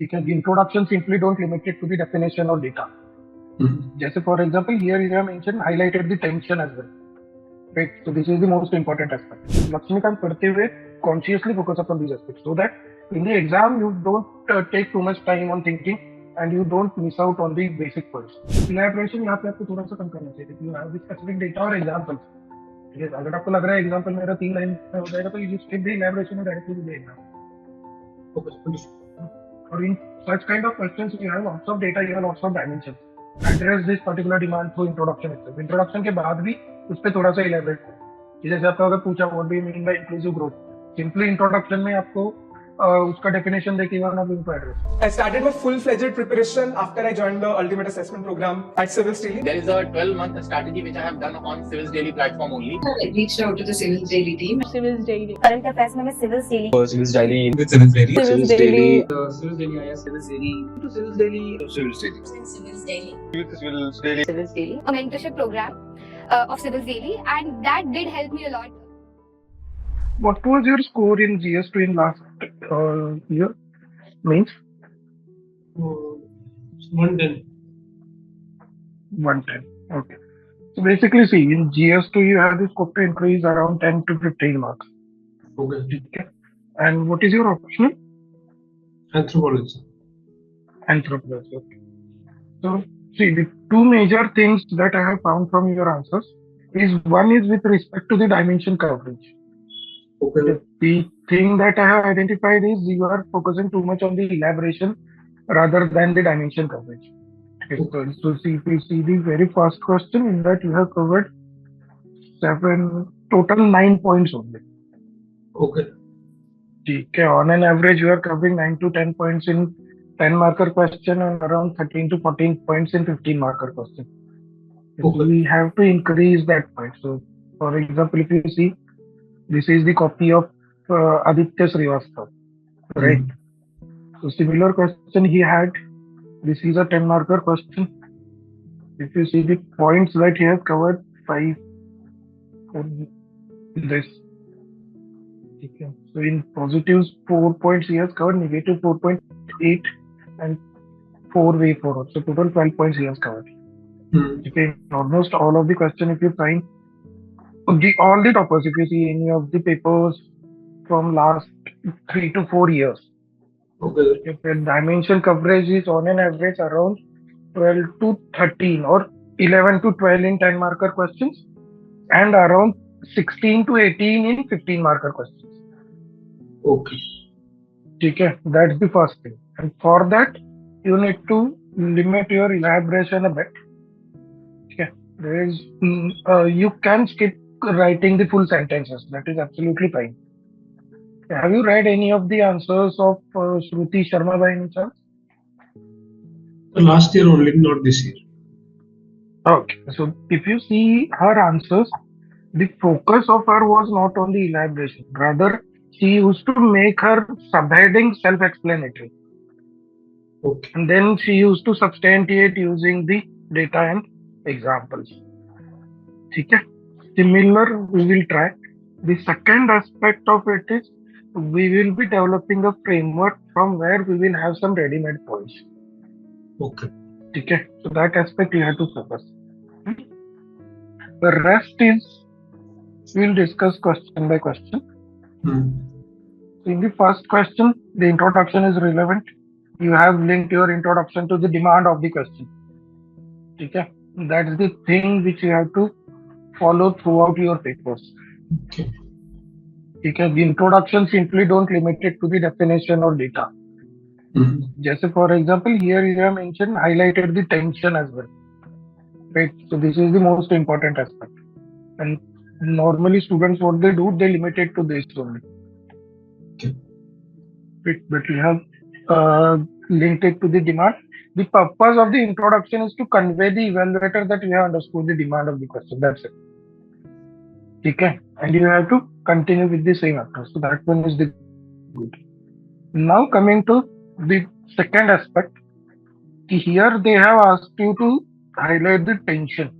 because the introduction simply don't limit it to the definition or data. जैसे for example here you have mentioned highlighted the tension as well, right? So this is the most important aspect. Lakshmikant पढ़ते हुए consciously focus upon these aspects so that in the exam you don't take too much time on thinking and you don't miss out on the basic points. Elaboration यहाँ पे आपको थोड़ा सा कम करना चाहिए क्योंकि you have the specific data और examples. अगर आपको लग रहा है एग्जाम्पल मेरा 3 लाइन में हो जाएगा तो you skip the elaboration and directly do the exam. Focus. Or in such kind of questions, you have lots of data, you have lots of dimensions. Address this particular demand through introduction itself. Introduction के बाद भी उस पर थोड़ा सा elaborate करें. जैसे आपको अगर पूछा what do you mean by inclusive growth, simply introduction में आपको उसका definition देके you are not going to address. I started my full-fledged preparation after I joined the ultimate assessment program at Civilsdaily. There is a 12-month strategy which I have done on Civilsdaily platform only. I reached out to the Civilsdaily team. Civilsdaily. Current affairs में Civilsdaily. Civilsdaily. With Civilsdaily. Civilsdaily. Civilsdaily. Civilsdaily. Civilsdaily. Civilsdaily. Civilsdaily. Civilsdaily. Civilsdaily. A mentorship program of Civilsdaily, and that did help me a lot. What was your score in GS2 in last year? Means 110. 110. Okay. So basically, see, in GS2 you have the scope to increase around 10 to 15 marks. Okay. And what is your option? Anthropology. Anthropology. Okay. So see, the two major things that I have found from your answers is one is with respect to the dimension coverage. Okay. The thing that I have identified is you are focusing too much on the elaboration rather than the dimension coverage. Okay. So see, if you see the very first question, in that you have covered total 9 points only. Okay. Okay. On an average, you are covering 9 to 10 points in 10 marker question and around 13 to 14 points in 15 marker question. Okay. We have to increase that point. So, for example, if you see, this is the copy of Aditya Srivastava, right? So similar question he had. This is a 10 marker question. If you see the points that he has covered, 5 on this. Okay. So in positives 4 points he has covered, negative 4.8 and 4 way forward. So total 12 points he has covered. Okay. Almost all of the question, if you find all the toppers, if you see any of the papers from last 3 to 4 years, Okay. if the dimension coverage is on an average around 12 to 13 or 11 to 12 in 10 marker questions and around 16 to 18 in 15 marker questions. Okay. Okay, that's the first thing. And for that, you need to limit your elaboration a bit. Okay, there is you can skip writing the full sentences. That is absolutely fine. Have you read any of the answers of Shruti Sharma by any chance? Last year only, not this year. Okay, so if you see her answers, the focus of her was not on the elaboration. Rather, she used to make her subheading self-explanatory. Okay. And then she used to substantiate using the data and examples. Okay. Similar, we will try. The second aspect of it is we will be developing a framework from where we will have some ready-made points. Okay. Okay. So that aspect you have to focus. The rest is we'll discuss question by question. So in the first question, the introduction is relevant. You have linked your introduction to the demand of the question. Okay. That's the thing which you have to follow throughout your papers. Okay. Okay. The introduction simply don't limit it to the definition or data. Just for example, here you have mentioned highlighted the tension as well. Right. So this is the most important aspect. And normally students, what they do, they limit it to this only. Okay. Right. But you have linked it to the demand. The purpose of the introduction is to convey the evaluator that you have understood the demand of the question. That's it. Okay. And you have to continue with the same approach. So that one is the good. Now coming to the second aspect. Here they have asked you to highlight the tension.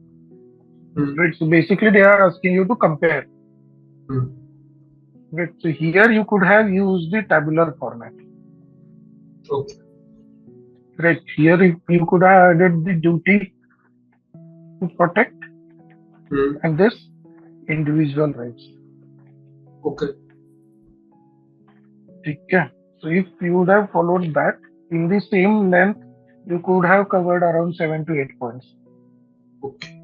Right. So basically they are asking you to compare. Right. So here you could have used the tabular format. Okay. Right. Here you could have added the duty to protect and this individual rights. Okay. Okay. So if you would have followed that in the same length, you could have covered around 7 to 8 points. Okay.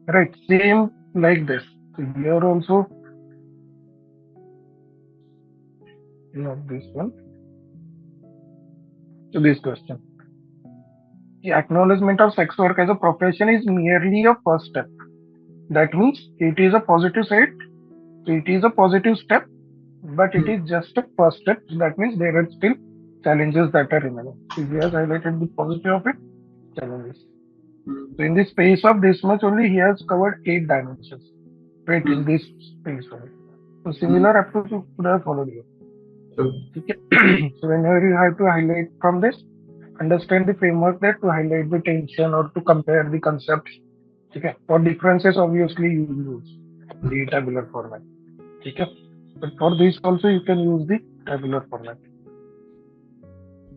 Right. Same like this. So here also, not this one. So this question. The acknowledgement of sex work as a profession is merely a first step. That means it is a positive side. So it is a positive step, but it is just a first step. So that means there are still challenges that are remaining. So he has highlighted the positive of it, challenges. So in the space of this much only, he has covered 8 dimensions. Right, in this space only. So similar approach you could have followed here. Okay. So whenever you have to highlight from this, understand the framework there to highlight the tension or to compare the concepts. Okay. For differences, obviously you use the tabular format. Okay. But for this also you can use the tabular format.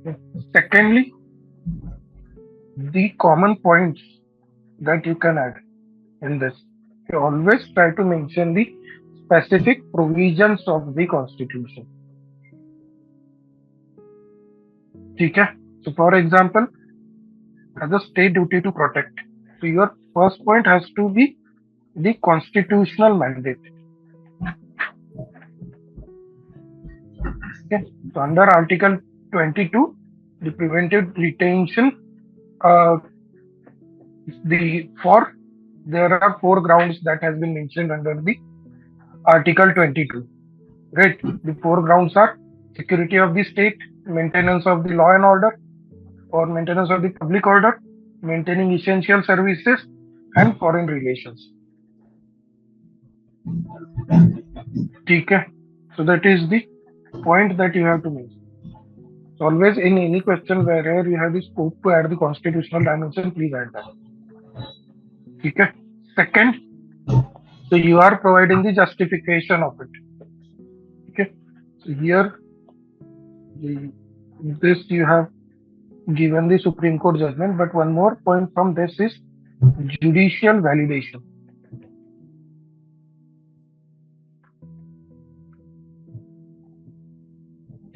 Okay. Secondly, the common points that you can add in this. You always try to mention the specific provisions of the constitution. Okay. So for example, as a state duty to protect. So your first point has to be the constitutional mandate. Okay. So under Article 22, the preventive retention, there are 4 grounds that has been mentioned under the Article 22. Right. The 4 grounds are security of the state, maintenance of the law and order, or maintenance of the public order, maintaining essential services, and foreign relations. Okay. So that is the point that you have to make. So always in any question wherever you have the scope to add the constitutional dimension, please add that. Okay. Second, so you are providing the justification of it. Okay. So here, this you have given the Supreme Court judgment, but one more point from this is judicial validation.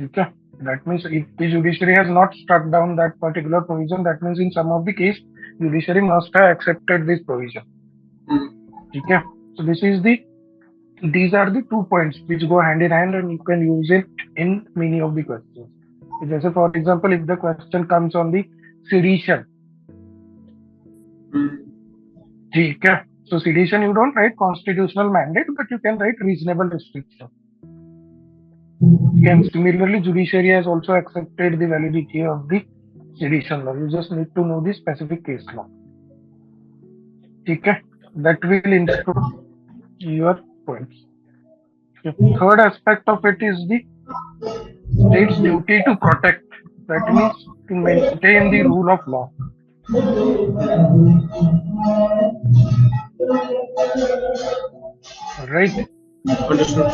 Okay. That means if the judiciary has not struck down that particular provision, that means in some of the case, judiciary must have accepted this provision. Okay. So these are the 2 points which go hand in hand and you can use it in many of the questions. So for example, if the question comes on the sedition. Okay. So sedition, you don't write constitutional mandate, but you can write reasonable restriction. And similarly, judiciary has also accepted the validity of the sedition law. You just need to know the specific case law. Okay. That will improve your points. The third aspect of it is the state's duty to protect. That means to maintain the rule of law. Right. Understood.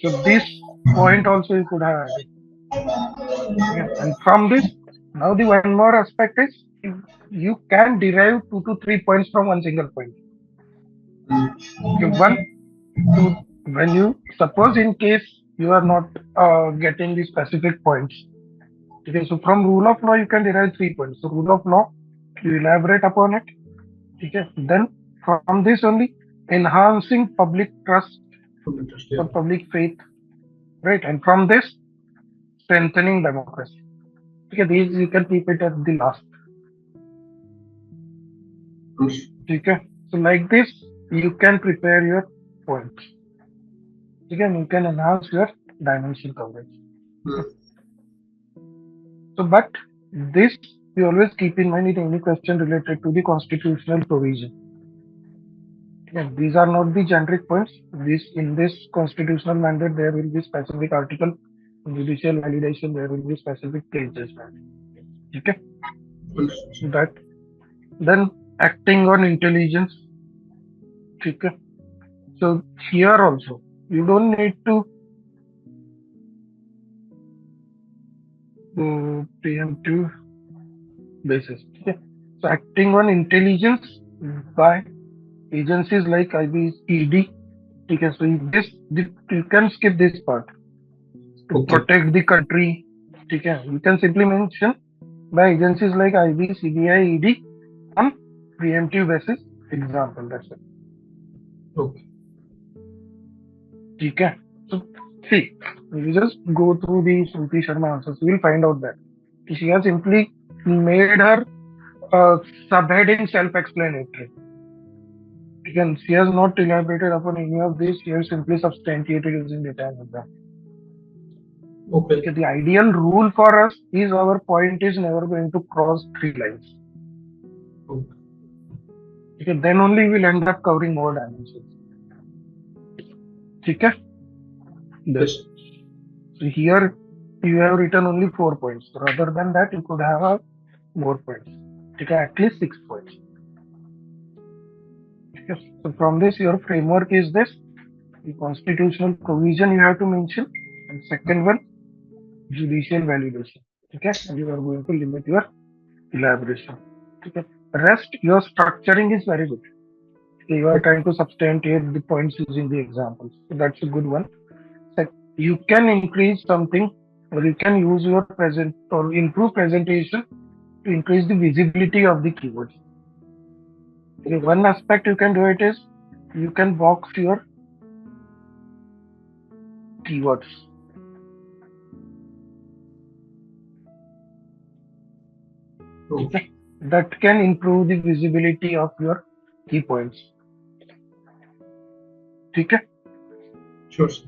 So this point also you could have added. Yeah. And from this, now the one more aspect is you can derive 2 to 3 points from one single point. When you suppose in case you are not getting the specific points. Okay, so from rule of law you can derive 3 points. So rule of law, you elaborate upon it. Okay. Then from this only, enhancing public trust or public faith. Right. And from this, strengthening democracy. Okay, these you can keep it at the last. Okay. So like this, you can prepare your points. Again, you can enhance your dimension coverage. So, but this we always keep in mind in any question related to the constitutional provision. Again, these are not the generic points. In this constitutional mandate, there will be specific article. In judicial validation, there will be specific case judgment. Okay. That then acting on intelligence. Okay. So here also, you don't need to preemptive basis. Okay. So acting on intelligence by agencies like IB, ED. Okay, so you can skip this part to Okay. protect the country. Okay, you can simply mention by agencies like IB, CBI, ED on preemptive basis. Example, that's it. Okay. Okay. So see, we just go through the Shruti Sharma answers. You will find out that she has simply made her subheading self-explanatory. Again, she has not elaborated upon any of this. She has simply substantiated using data and example. Okay. Okay, the ideal rule for us is our point is never going to cross 3 lines. Okay. Okay, then only we'll end up covering more dimensions. Okay? Yes. So here you have written only 4 points. Rather than that, you could have more points. Okay, at least 6 points. Okay, so from this, your framework is this: the constitutional provision you have to mention, and second one, judicial validation. Okay, and you are going to limit your elaboration. Okay, rest your structuring is very good. Okay, you are trying to substantiate the points using the examples. So that's a good one. You can increase something, or you can use your present or improve presentation to increase the visibility of the keywords. Okay, one aspect you can do it is you can box your keywords. Okay, that can improve the visibility of your key points. Okay. Sure, sir.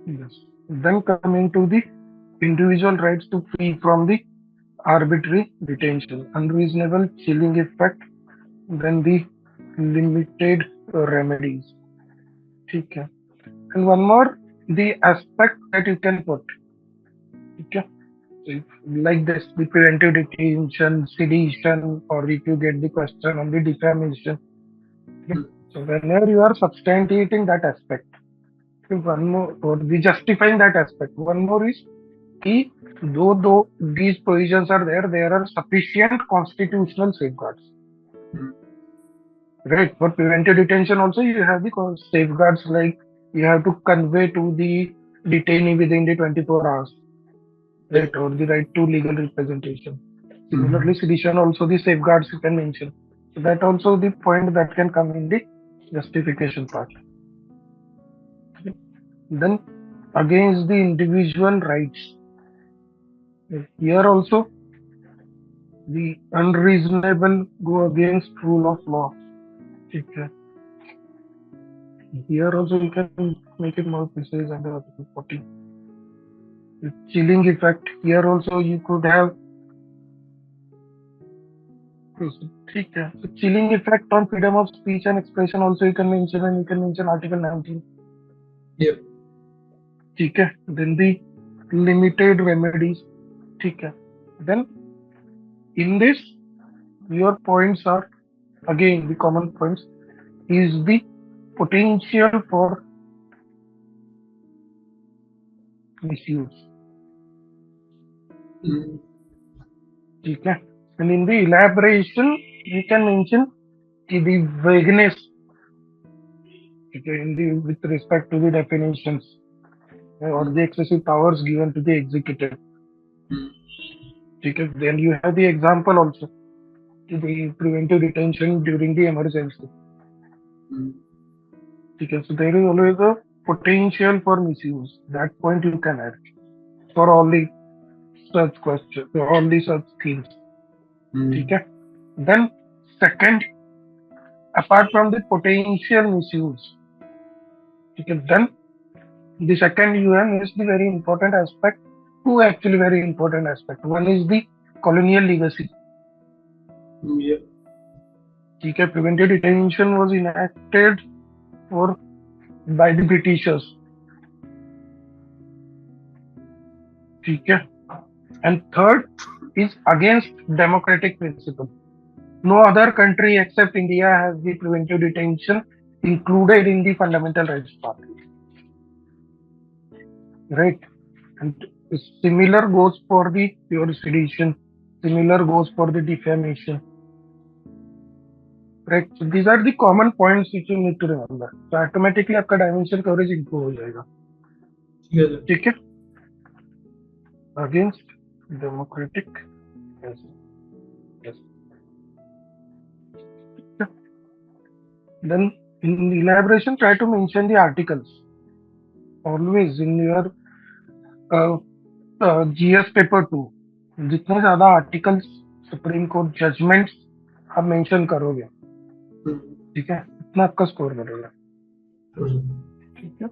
Yes. Then coming to the individual rights to free from the arbitrary detention, unreasonable chilling effect, then the limited remedies. Okay. And one more, the aspect that you can put. Okay. So if, like this, the preventive detention, sedition, or if you get the question on the defamation. Okay. So whenever you are substantiating that aspect, one more, or the justifying that aspect, one more is कि though these provisions are there are sufficient constitutional safeguards. Right. For preventive detention also you have the safeguards like you have to convey to the detainee within the 24 hours. Right. Or the right to legal representation. Similarly, sedition also the safeguards you can mention. So that also the point that can come in the justification part. Then against the individual rights. Here also the unreasonable go against rule of law. Okay. Here also you can make it more precise under Article 40. The chilling effect. Here also you could have. Okay. So chilling effect on freedom of speech and expression also you can mention, and you can mention Article 19. Yeah. Okay. Then the limited remedies. Okay. Then in this your points are again the common points is the potential for misuse. Okay. And in the elaboration, we can mention the vagueness with respect to the definitions or the excessive powers given to the executive. Okay. Then you have the example also, the preventive detention during the emergency. Okay. So there is always a potential for misuse. That point you can add for all the such questions, for all the such schemes. Okay. Then second, apart from the potential misuse, okay, then the second UN is the very important aspect. Two actually very important aspects. One is the colonial legacy. Yeah. Okay, preventive detention was enacted by the Britishers. Okay. And third is against democratic principle. No other country except India has the preventive detention included in the fundamental rights part. Right. And Similar goes for the pure sedition. Similar goes for the defamation. Right. So these are the common points which you need to remember. So automatically आपका dimension coverage improve हो जाएगा. ठीक है sir. ठीक है. Against democratic. Yes. Yes. Yeah. Then in elaboration, try to mention the articles. Always in your GS paper 2, जितने ज्यादा articles, Supreme Court judgments आप mention करोगे, ठीक है, इतना आपका score बढ़ेगा. Sure, sir. ठीक है.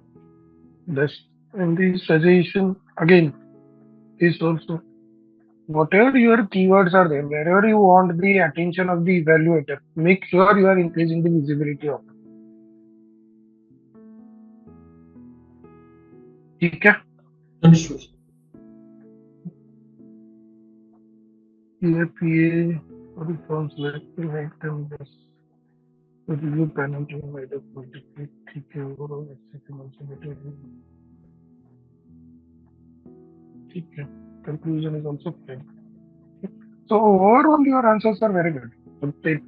This in the suggestion again is also whatever your keywords are there, wherever you want the attention of the evaluator, make sure you are increasing the visibility of it. ठीक है. Understood, sir. UAPA reforms like to make them less. Review penalty by the political ठीक है. Overall accessibility. ठीक है. Conclusion is also fine. So overall your answers are very good. So take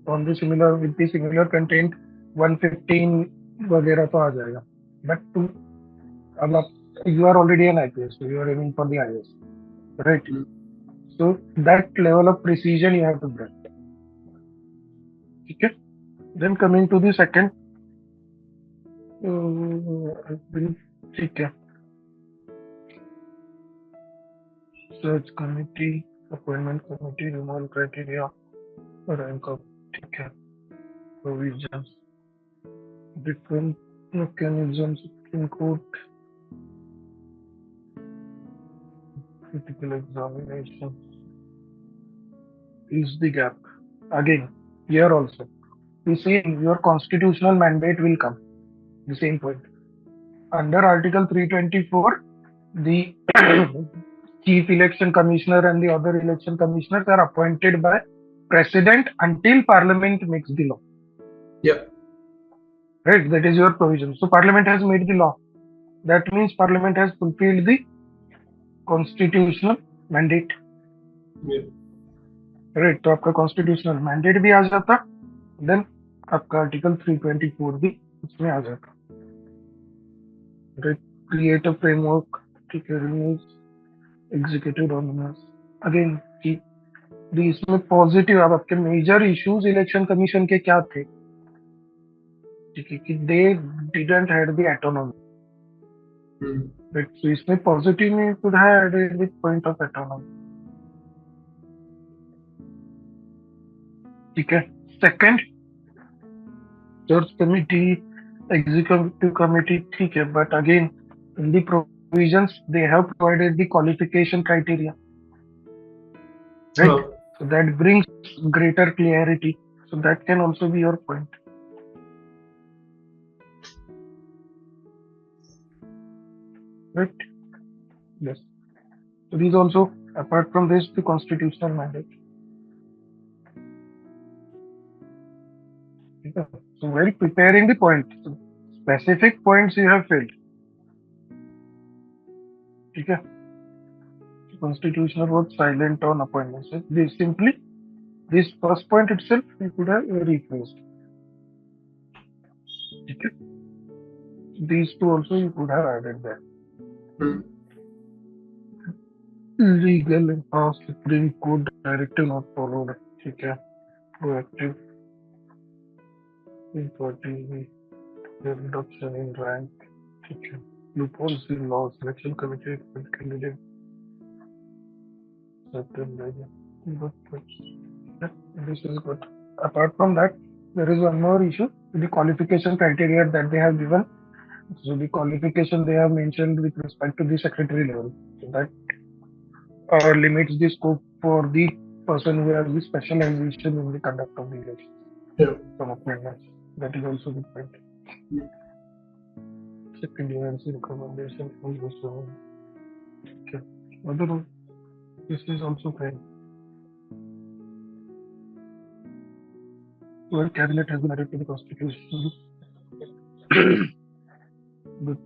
on the similar with the similar content 115 वगैरह तो आ जाएगा. But to अब आप you are already an IPS, so you are aiming for the IAS, right? So that level of precision you have to bring. Okay. Then coming to the second, ठीक है. Search committee, appointment committee, removal criteria, rank up, ठीक है. Provisions, different mechanisms, Supreme Court, critical examination. Is the gap again here also? You see, your constitutional mandate will come. The same point. Under Article 324, the Chief Election Commissioner and the other election commissioners are appointed by President until Parliament makes the law. Yeah. Right? That is your provision. So Parliament has made the law. That means Parliament has fulfilled the constitutional mandate. Yeah. Right? तो आपका constitutional mandate भी आ जाता. Then आपका Article 324 भी उसमें आ जाता. Right? Create a framework. ठीक है. Removes executive dominance. Again, इसमें पॉजिटिव अब आपके मेजर इश्यूज इलेक्शन कमीशन के क्या थे, ठीक है, कि they didn't had the autonomy. Right. So इसमें पॉजिटिव में could have added the point of autonomy. ठीक है. Second, search committee, executive committee, ठीक है, but again in the provisions they have provided the qualification criteria. Right? So that brings greater clarity. So that can also be your point. Right? Yes. So these also, apart from this, the constitutional mandate. Yeah. So while preparing the points, so specific points you have filled. Okay. Constitutional was silent on appointments. This simply, this first point itself, you could have rephrased. Okay. These two also you could have added there. Legal and past Supreme Court directive not followed. Okay. Proactive. Equality. Reduction in rank. Okay. Loopholes in law. Selection committee candidate. This is good. Apart from that, there is one more issue, the qualification criteria that they have given. So the qualification they have mentioned with respect to the secretary level. So that limits the scope for the person who has the specialization in the conduct of the election. Yeah. Some appointments. That is also the point. Second UNC recommendation from the zone. Okay. Other, this is also fine. Well, cabinet has been added to the constitution. Good.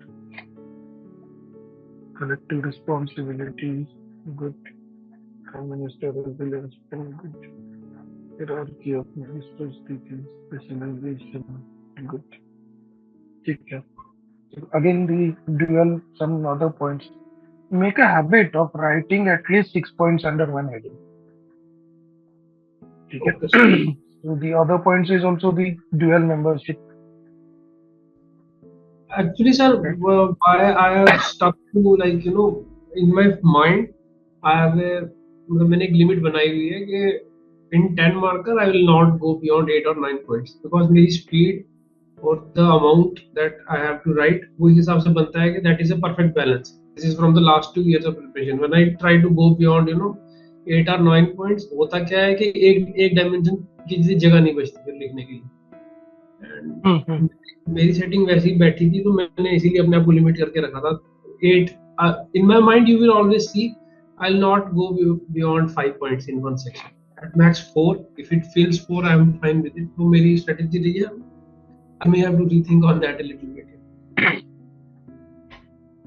collective responsibilities, good. Prime Minister resilience, good. Hierarchy of ministers, teaching, specialization, good. Okay. Again, the dual, some other points. Make a habit of writing at least 6 points under one heading. Okay, sir. So the other points is also the dual membership. Actually, sir, why I have stuck to like in my mind, I have a मतलब मैंने एक limit बनाई हुई है कि in 10 marker I will not go beyond 8 or 9 points because मेरी speed और the amount that I have to write वो इस हिसाब से बनता है कि that is a perfect balance. This is from the last 2 years of preparation. When I try to go beyond 8 or 9 points, होता क्या है कि एक dimension की जगह नहीं बचती फिर लिखने के लिए. And मेरी सेटिंग वैसी बैठी थी तो मैंने इसीलिए अपने आप को लिमिट करके रखा था 8. In my mind you will always see I'll not go beyond 5 points in one section. At max 4. If it feels 4, I'm fine with it. तो मेरी strategy रही है. I may have to rethink on that a little bit.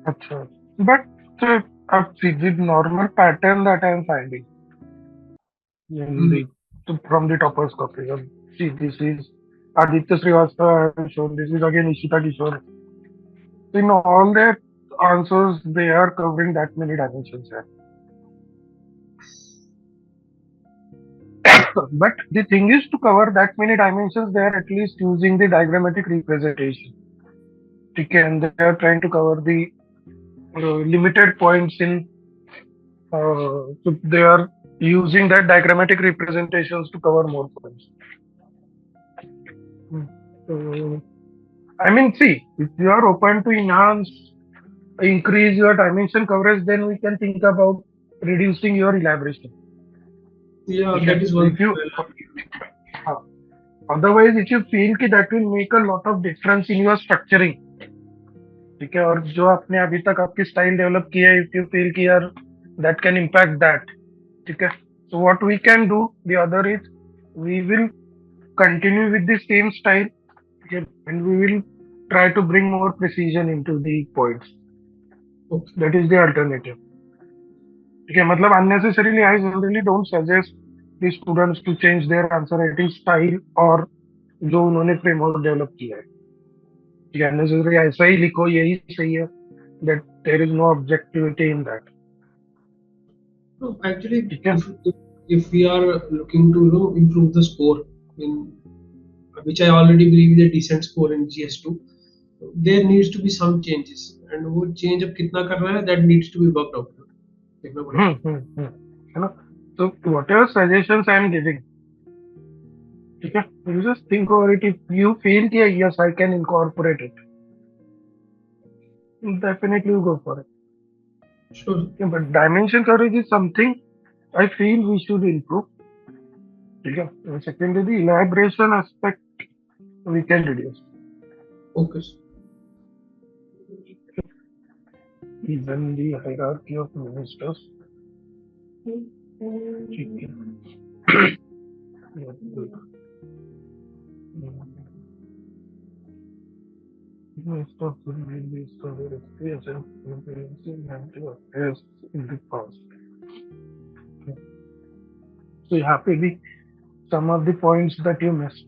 Achha. But see, the normal pattern that I am finding from the topper's copy. See, this is Aditya Srivastava I have shown. This is again Ishita Kishore. In all their answers, they are covering that many dimensions. But the thing is, to cover that many dimensions, they are at least using the diagrammatic representation. Okay, and they are trying to cover the limited points in. So they are using that diagrammatic representations to cover more points. So, I mean, see, if you are open to increase your dimension coverage, then we can think about reducing your elaboration. Yeah, Okay. that is So one. if you, otherwise, if you feel कि that will make a lot of difference in your structuring, ठीक है, और जो आपने अभी तक आपकी style develop की है, if you feel कि यार that can impact that, ठीक है, so what we can do, the other is we will continue with the same style, okay, and we will try to bring more precision into the points. Okay. That is the alternative. Okay, मतलब unnecessarily I generally don't suggest the students to change their answer writing style और जो उन्होंने framework develop किया है. ठीक है, unnecessarily ऐसा ही लिखो यही सही है. That there is no objectivity in that. No, actually, ठीक है. if we are looking to improve the score in which I already believe is a decent score in GS2, there needs to be some changes, and वो change अब कितना कर रहा है that needs to be worked out. देखना पड़ेगा. है ना? So whatever suggestions I am giving, ठीक है, you just think over it. If you feel कि yes I can incorporate it, definitely you go for it. Sure. Okay, but dimension coverage is something I feel we should improve. ठीक है. And secondly, the elaboration aspect we can reduce. Okay. Even the hierarchy of ministers. ठीक है. Yeah, good. Most of them will be so very experience and experiencing mental affairs in the past. Okay. So यहाँ पे भी some of the points that you missed.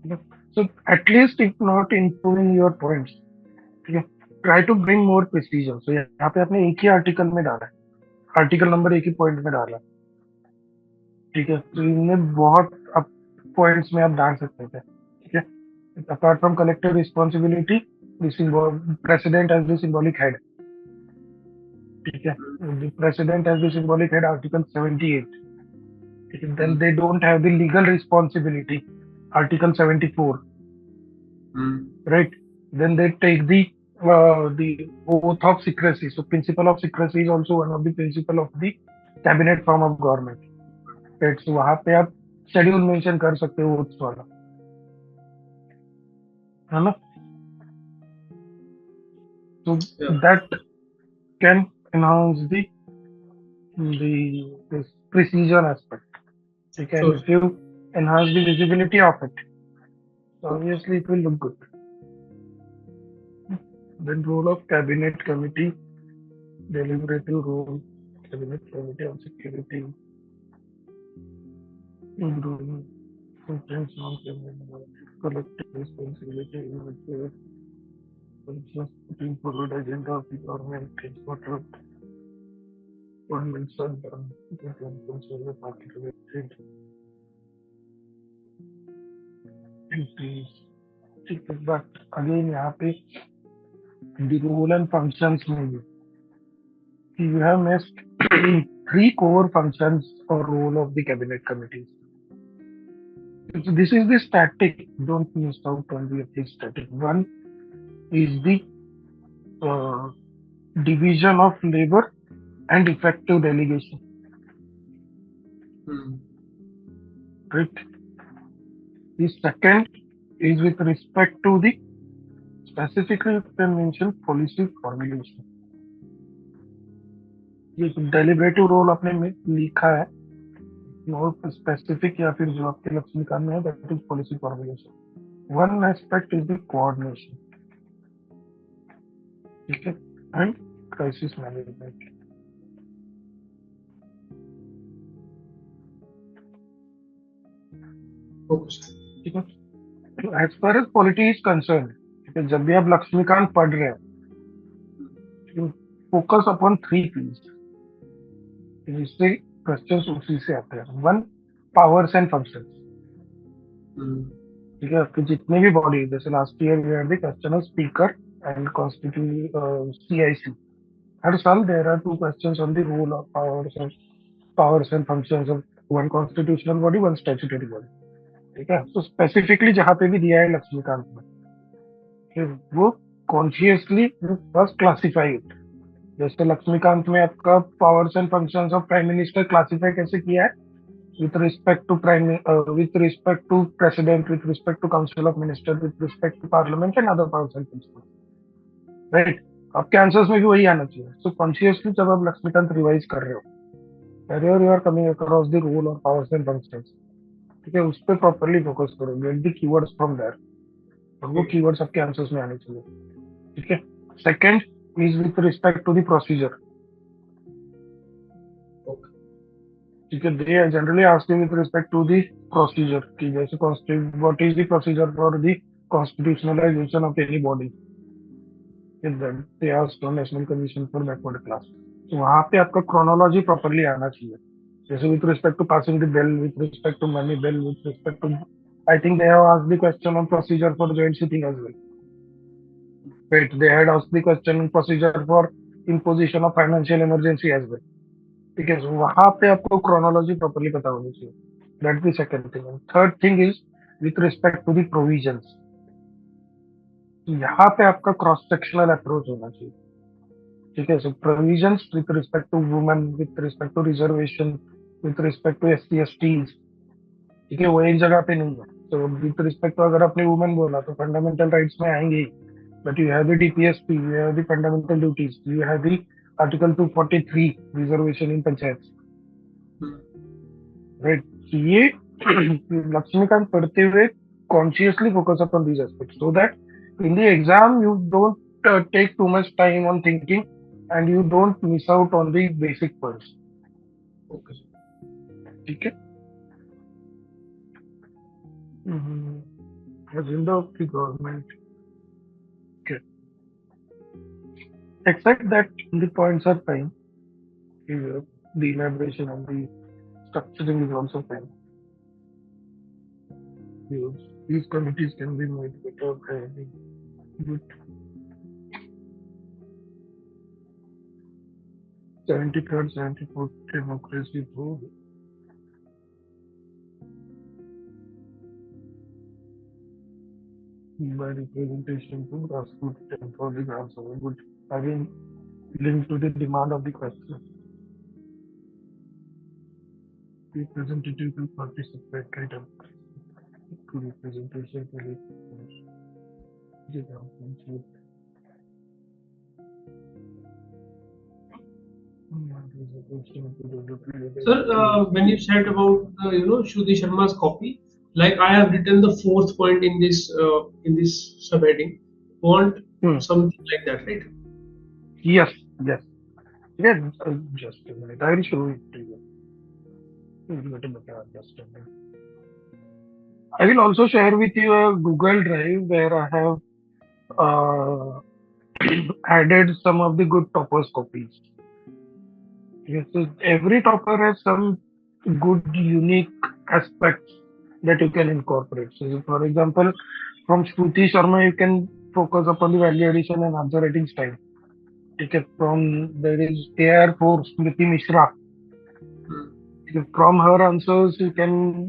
Okay. So at least if not improving your points, okay, try to bring more precision. So यहाँ पे आपने एक ही article में डाला है, आर्टिकल नंबर एक ही पॉइंट में डाला है, ठीक है, तो इनमें बहुत अब पॉइंट्स में आप डाल सकते थे, ठीक है. Apart from collective responsibility, the president has the symbolic head. ठीक है. The president has the symbolic head, Article 78. Then they don't have the legal responsibility, Article 74. Right. Then they take the oath of secrecy. So principle of secrecy is also one of the principle of the cabinet form of government. Right. So वहाँ पे आप schedule mention कर सकते हो oath वाला, है ना? So Yeah. that can enhance the precision aspect. Okay, Sure. and if you enhance the visibility of it, obviously it will look good. Then role of cabinet committee, deliberative role, cabinet committee on security, improving complaints on cabinet, collective responsibility, innovative, just putting forward agenda of the government, is what governments are done, consider market related increase. ठीक है, but again यहाँ पे the role and functions में you have missed three core functions or role of the cabinet committees. So this is the static. Don't miss out on the static. One is the division of labor and effective delegation. Right. The second is with respect to the specifically you can mention policy formulation. ये deliberative role आपने में लिखा है, more specific या फिर जो आपके लक्ष्मीकांत में है, that is policy formulation. One aspect is the coordination, ठीक है, and crisis management. ठीक है. As far as polity is concerned, ठीक है, जब भी आप लक्ष्मीकांत पढ़ रहे हैं, focus upon three things. इससे क्वेश्चंस उसी से आते हैं. One, powers and functions. ठीक है, आपके जितने भी बॉडी, जैसे last year we had the question of speaker and constitution CIC. हर साल there are 2 questions on the role of powers and functions of one constitutional body, one statutory body. ठीक है, तो स्पेसिफिकली जहाँ पे भी दिया है लक्ष्मीकांत में, फिर वो कॉन्शियसली फर्स्ट क्लासिफाई इट. जैसे लक्ष्मीकांत में आपका powers and functions of prime minister classify कैसे किया है, with respect to president, with respect to council of ministers, with respect to parliament and other powers and functions. Right? आपके answers में भी वही आना चाहिए. So consciously जब आप लक्ष्मीकांत रिवाइज कर रहे हो, wherever you are coming across the role or powers and functions, ठीक है, उस पर प्रॉपरली फोकस करो. Get the keywords from there, और वो कीवर्ड्स आपके आंसर्स में आने चाहिए. ठीक है. Second is with respect to the procedure. ठीक है, they generally ask you with respect to the procedure कि जैसे what is the procedure for the constitutionalisation of any body. They ask on national commission for backward class. तो वहां पे आपका chronology properly आना चाहिए. जैसे with respect to passing the bill, with respect to money bill, with respect to, I think they have asked the question on procedure for joint sitting as well. Wait, they had asked the question on procedure for imposition of financial emergency as well. ठीक है, वहां पे आपको chronology properly पता होनी चाहिए. That's the second thing. And third thing is with respect to the provisions. यहाँ पे आपका cross sectional approach होना चाहिए. ठीक है, so provisions with respect to women, with respect to reservation, with respect to SC STs, ठीक है, वो एक जगह पे नहीं है. तो with respect to अगर आपने वुमेन बोला तो फंडामेंटल राइट्स में आएंगे ही, but you have the DPSP, you have the fundamental duties, you have the article 243 reservation in panchayat. Right. ये लक्ष्मीकांत पढ़ते हुए consciously focus upon these aspects so that in the exam you don't take too much time on thinking and you don't miss out on the basic points. Okay. ठीक है. Agenda of the government. Okay. Except that the points are fine. The elaboration and the structuring is also fine. These committees can be made better by any good 73rd, 74th democracy rule. By representation to grassroots and for the grassroots, would again linked to the demand of the question. Representative to participate right to representation to the Sir, when you said about Shruti Sharma's copy, like I have written the fourth point in this subheading, want something like that, right? Yes, yes. Yeah, just a minute. I will show it to you. Let me just a minute. I will also share with you a Google Drive where I have uh, added some of the good toppers copies. Yes, so every topper has some good, unique aspects that you can incorporate. So, for example, from Shruti Sharma, you can focus upon the value addition and answer writing style. Okay, from there is AR4 Smriti Mishra. From her answers, you can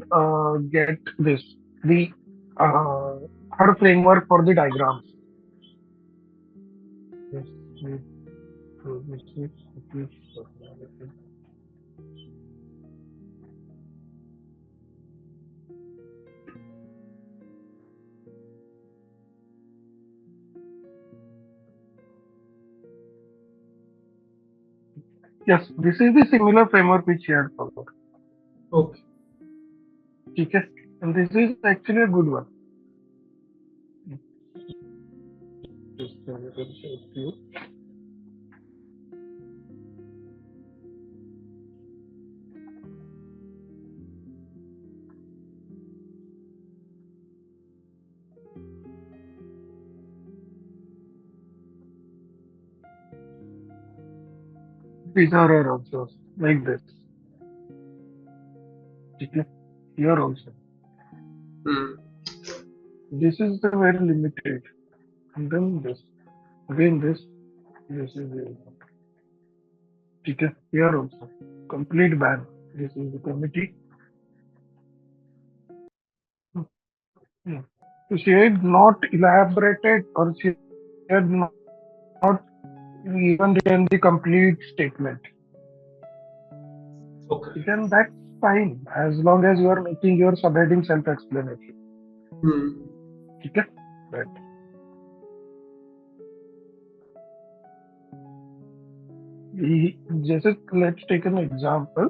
get this the uh, her framework for the diagrams. Yes, yes, this is the similar framework which she had followed. Okay. Okay, and this is actually a good one. Just a little bit you. These are her answers like this. Okay, here also. This is the very limited, and then this. Again this. This is the okay. Here also complete ban. This is the committee. Hmm. So she had not elaborated or she had not even written the complete statement. Okay. Then that's fine as long as you are making your subheading self-explanatory. Okay? Right. Just let's take an example.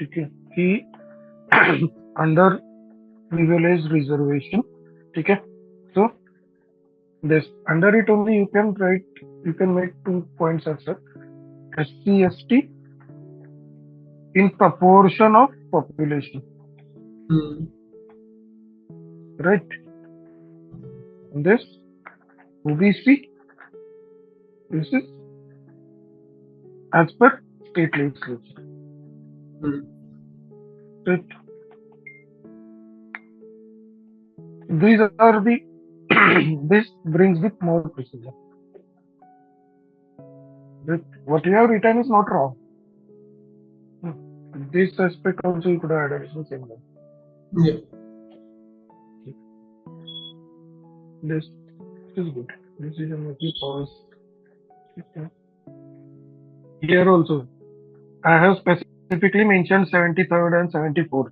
Okay. He under privilege reservation. Okay. So this under it only you can write, you can make 2 points as such. SC ST in proportion of population. Right. And this OBC, this is as per state legislature. Right. These are the this brings with more precision. Right. What you have written is not wrong. This aspect also you could have added the same way. Yeah. This is good. Decision making powers. Here also, I have specifically mentioned 73rd and 74th.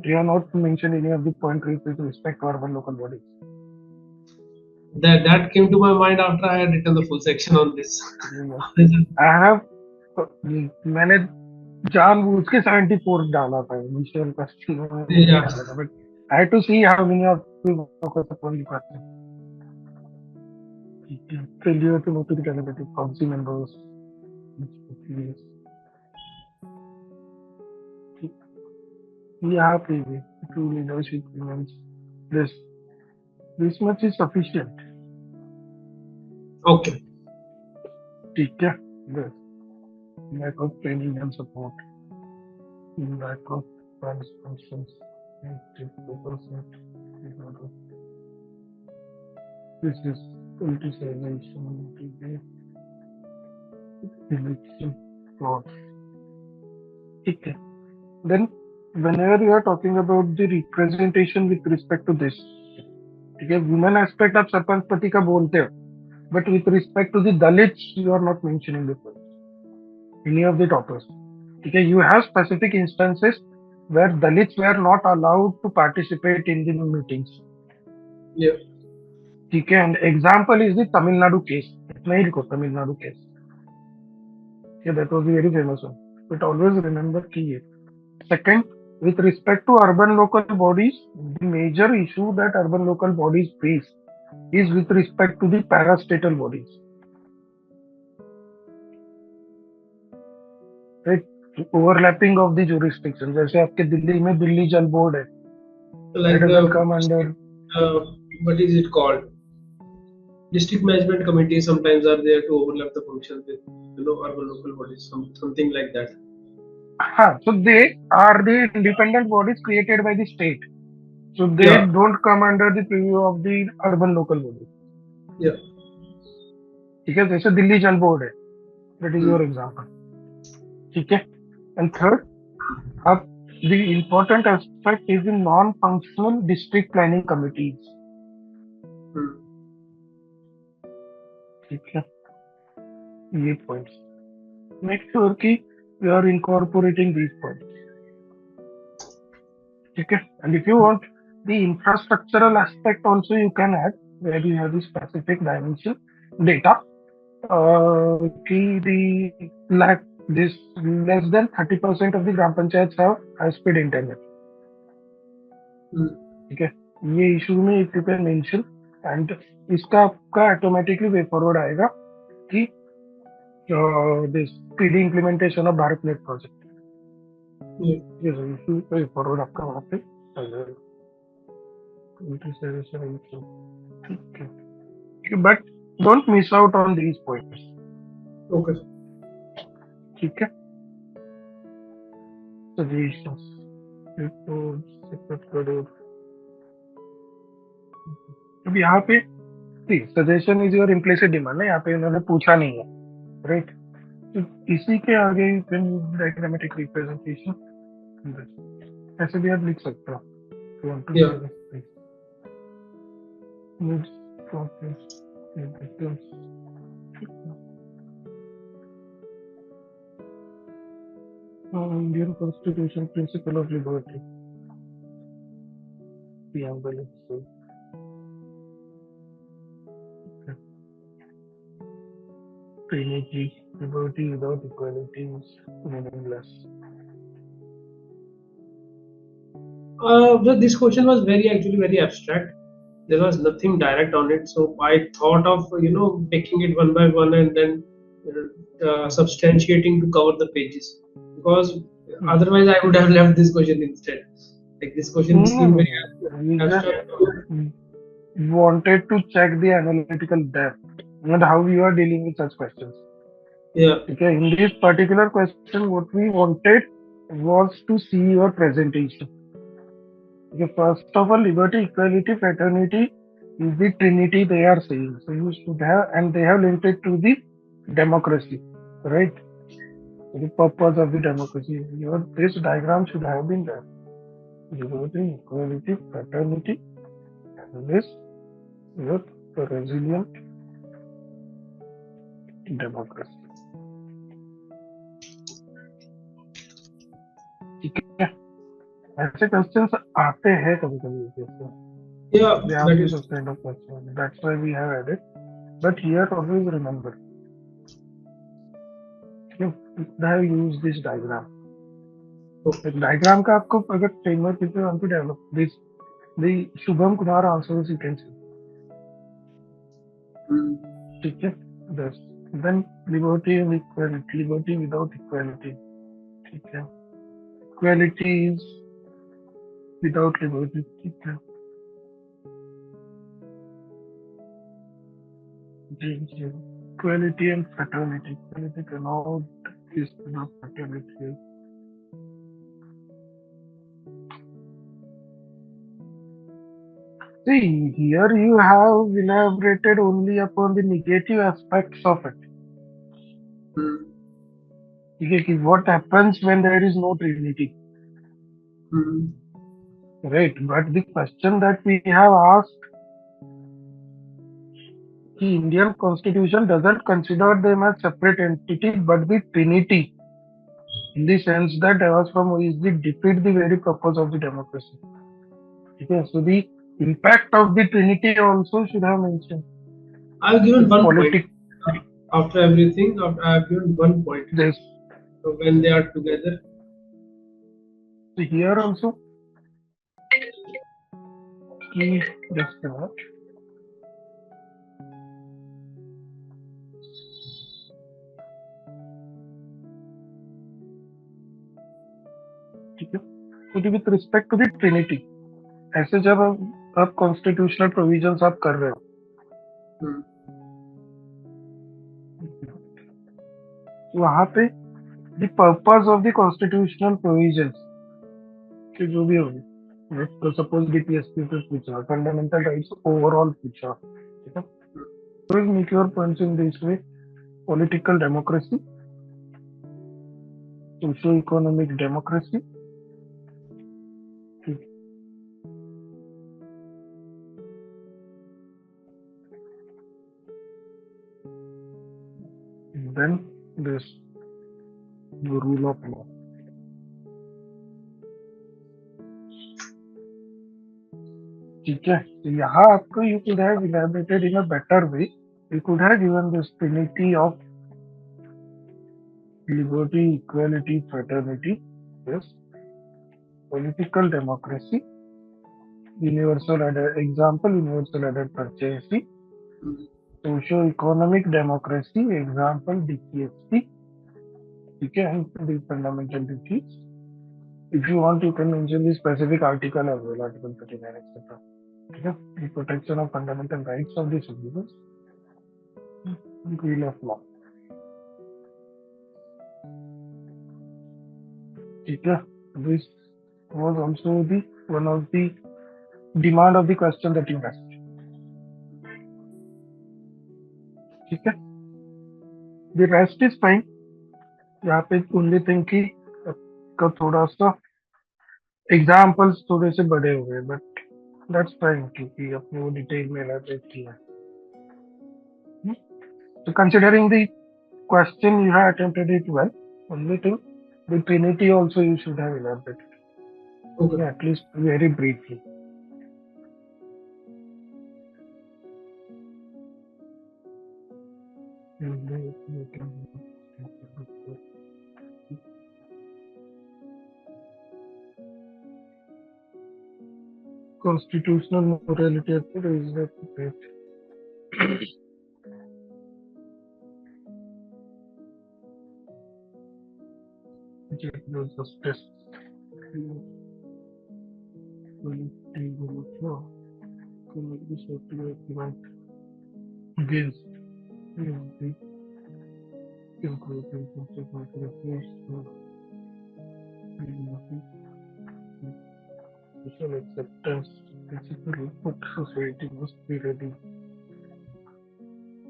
You have not mentioned any of the point with respect to urban local bodies. That came to my mind after I had written the full section on this. I have मैंने जानबूझ के 74 डाला था initial question में Yeah. डाला था, but I had to see how many of you focus upon the question. Failure to note the deliberative council members. Yeah, please. True leadership means this. This much is sufficient. Okay. ठीक है. This. Lack of training and support. Lack of funds, functions. 2%. This is politicization. Election fraud. Okay. Then, whenever you are talking about the representation with respect to this, okay, women aspect of sarpanch पति का बोलते हो, but with respect to the Dalits, you are not mentioning the point. Any of the toppers. Okay, you have specific instances where Dalits were not allowed to participate in the meetings. Yeah. Okay, and example is the Tamil Nadu case. Tamil Nadu case. Yeah, that was a very famous one. But always remember key. Second, with respect to urban local bodies, the major issue that urban local bodies face is with respect to the parastatal bodies. right? Overlapping of the jurisdiction. जैसे आपके दिल्ली में दिल्ली जल board है, Like that doesn't come under. what is it called? District management committees sometimes are there to overlap the functions with urban local bodies, something like that. So they are the independent bodies created by the state. So they Yeah. don't come under the purview of the urban local body. Yeah. ठीक है, जैसे दिल्ली जल board है, that is your example. ठीक है. And third, अब the important aspect is the non-functional district planning committees. ठीक है, ये points. Make sure कि we are incorporating these points. ठीक है. And if you want the infrastructural aspect also, you can add where you have the specific dimension data. कि the this less than 30% of the gram panchayats have high speed internet. ठीक है, ये issue में if you can mention, and इसका आपका automatically way forward आएगा कि this PD implementation of BharatNet project. ये इशू वे फॉरवर्ड आपका वहाँ पे आ जाएगा. ठीक है, but don't miss out on these points. Okay. ठीक है. Suggestions, reports, secretariat. अब यहाँ पे suggestion is your implicit demand है, यहाँ पे उन्होंने पूछा नहीं है, राइट? तो इसी के आगे डायग्रामेटिक रिप्रेजेंटेशन ऐसे भी आप लिख सकते हो. Indian Constitution principle of liberty. Preamble itself. Trinity, liberty without equality is meaningless. But this question was actually very abstract. There was nothing direct on it, so I thought of taking it one by one and then substantiating to cover the pages, because otherwise I would have left this question instead. Like this question seemed very abstract. Wanted to check the analytical depth and how you are dealing with such questions. Yeah. Okay, in this particular question, what we wanted was to see your presentation. Okay, first of all, liberty, equality, fraternity is the trinity they are saying. So you should have, and they have linked it to the democracy, right? The purpose of the democracy. This diagram should have been there. Liberty, equality, fraternity, and this your resilient democracy. ठीक है, ऐसे questions आते हैं कभी कभी. Yeah, that is such kind of question. That's why we have added. But here always remember, you have used this diagram. Diagram का आपको अगर framework if you want to develop this, the Shubham Kumar answers you can see. ठीक है, this then liberty and equality, liberty without equality. ठीक है, equality is without liberty. ठीक है, equality and fraternity. Equality cannot is not fraternity. See, here you have elaborated only upon the negative aspects of it. Okay, what happens when there is no trinity? Right, but the question that we have asked, the Indian Constitution doesn't consider them as separate entities, but the trinity, in the sense that there was from easily defeat the very purpose of the democracy. Okay, so the impact of the trinity also should have mentioned. I've given one point. After everything, I've given one point. Yes. So when they are together. So here also, just a minute. ठीक है। तो with respect to the trinity, ऐसे जब आप constitutional provisions आप कर रहे हो, वहां पे the purpose of the constitutional provisions कि जो भी होगी, तो सपोज बीपीएससी से पूछा, फंडामेंटल राइट्स ओवरऑल पूछा, ठीक है। तो make your points in this way: political democracy, socio economic democracy, then this rule of law. ठीक है, तो यहाँ आपको you could have elaborated in a better way, you could have given this trinity of liberty, equality, fraternity, yes, political democracy, universal added example, universal added purchase, socio-economic democracy, example, DPSC, okay, and the fundamental duties. If you want, you can mention the specific article as well, Article 39, etc. Okay, the protection of fundamental rights of the citizens, the rule of law. Okay, this was also the one of the demand of the question that you asked. ठीक है, the rest is fine. यहाँ पे only thing की का थोड़ा सा examples थोड़े से बड़े हो गए, बट दैट्स फाइन क्योंकि अपने वो डिटेल में एलाबोरेट किया है। So considering the question you have attempted it well, only thing the Trinity also you should have elaborated. Okay. Yeah, at least very briefly. Constitutional morality is that justice, against the social acceptance principle, but society must be ready.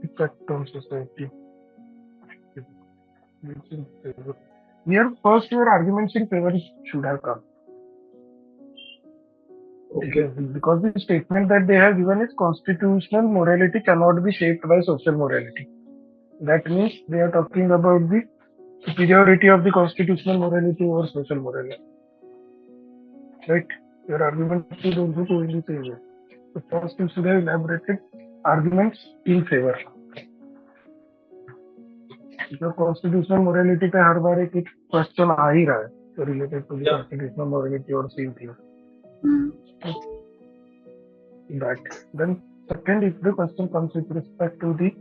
Effect on society. Here, first your arguments in favor should have come. Okay. Because the statement that they have given is constitutional morality cannot be shaped by social morality. That means they are talking about the superiority of the constitutional morality over social morality. Right? Your argument should also go in the same way. So first you should have elaborated arguments in favor. जो constitutional morality पे हर बार एक question आ ही रहा है, तो related to the constitutional morality और same thing that. Then second, if the question comes with respect to the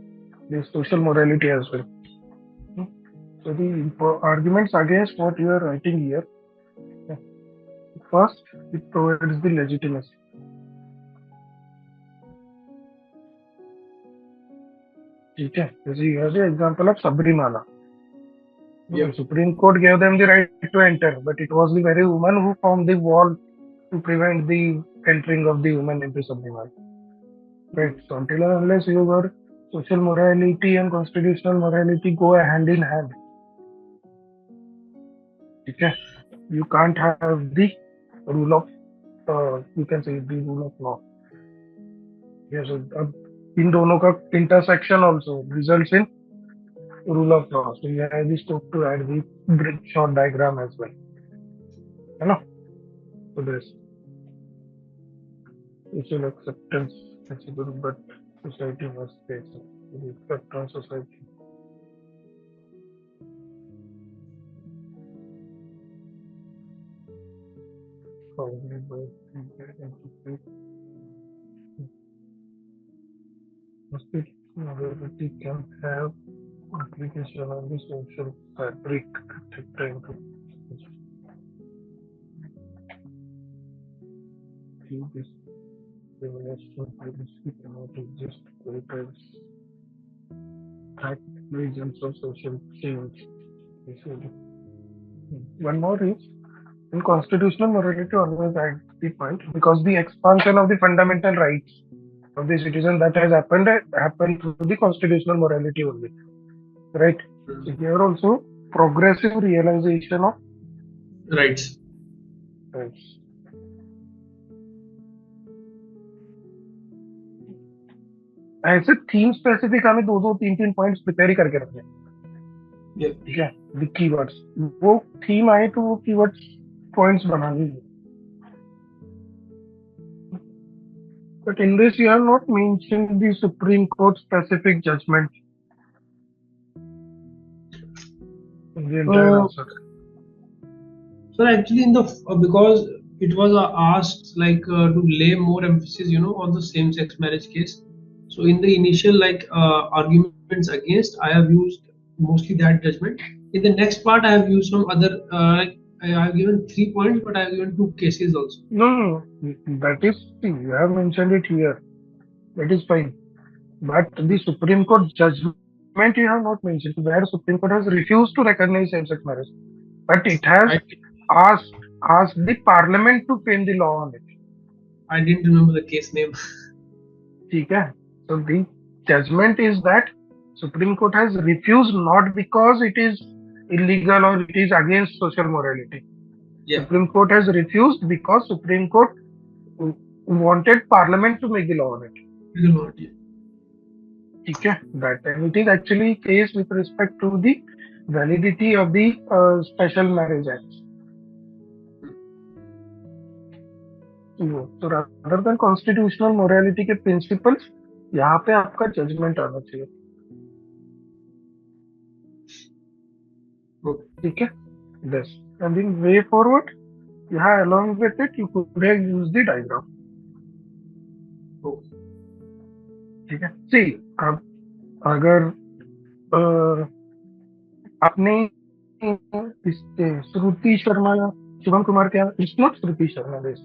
social morality as well. So the arguments against what you are writing here, first it provides the legitimacy. ठीक है, जैसे you have the example of Sabrimala. Supreme Court gave them the right to enter, but it was the very woman who formed the wall to prevent the entering of the woman into Sabrimala. Right. So until and unless your social morality and constitutional morality go hand in hand, okay, you can't have the rule of, you can say the rule of law. Yes, in दोनों का intersection also results in rule of law. So you have the scope to add the short diagram as well. है ना? So this social acceptance possible, but society must face the effect on society. How we both morality can have application on the social fabric, etc. this revelation privacy cannot exist because fact reasons of social change. One more is in constitutional morality always adds the point because the expansion of the fundamental rights of the citizen that has happened through the constitutional morality only, right? So here also progressive realization of Rights. rights. ऐसे theme specific हमें दो तीन तीन points prepare ही करके रखने हैं, Yeah. ठीक है, विद कीवर्ड्स. वो थीम आए तो वो कीवर्ड्स पॉइंट्स बनानी है. But in this, you have not mentioned the Supreme Court specific judgment in the entire answer. So actually, in the because it was asked like to lay more emphasis, on the same-sex marriage case. So in the initial arguments against, I have used mostly that judgment. In the next part, I have used some other I have given 3 points, but I have given 2 cases also. No, that is, you have mentioned it here. That is fine. But the Supreme Court judgment you have not mentioned, where Supreme Court has refused to recognize same-sex marriage. But it has asked the Parliament to frame the law on it. I didn't remember the case name. Okay. So the judgment is that Supreme Court has refused not because it is illegal or it is against social morality. Yeah. Supreme Court has refused because Supreme Court wanted Parliament to make the law on it. Okay. That, and it is actually case with respect to the validity of the Special Marriage Act. So rather than constitutional morality के principles, यहाँ पे आपका judgment आना चाहिए. ठीक है? This. And in way forward, यहाँ along with it, you could have used the diagram. ठीक है? See, अब अगर आपने श्रुति शर्मा या शुभम कुमार के, it's not Shruti Sharma, this.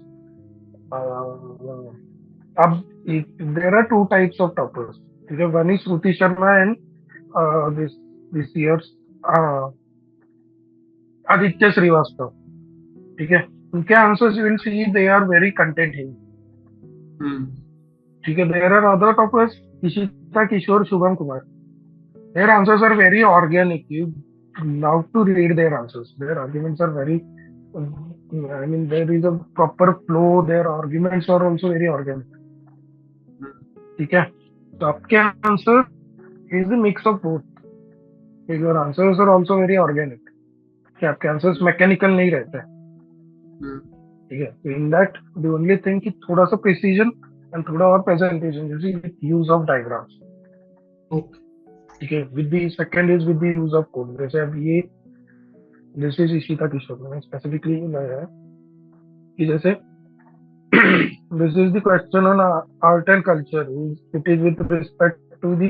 अब there are 2 types of toppers. ठीक है? One is Shruti Sharma and this year's Aditya Srivastava. ठीक है? उनके answers you will see they are very content heavy. ठीक है? There are other toppers, Ishita Kishore, Shubham Kumar. Their answers are very organic. You love to read their answers. Their arguments are very, I mean, there is a proper flow. Their arguments are also very organic. ठीक है? तो आपके answer is the mix of both. Your answers are also very organic. कि आपके answers mechanical नहीं रहते हैं. ठीक है? So in that, the only thing कि थोड़ा सा precision and थोड़ा और presentation, जैसे with use of diagrams. Okay. ठीक है? With the second is with the use of code. जैसे अब ये this is इशिता किशोर, मैंने specifically लाया है कि जैसे this is the question on art and culture. It is with respect to the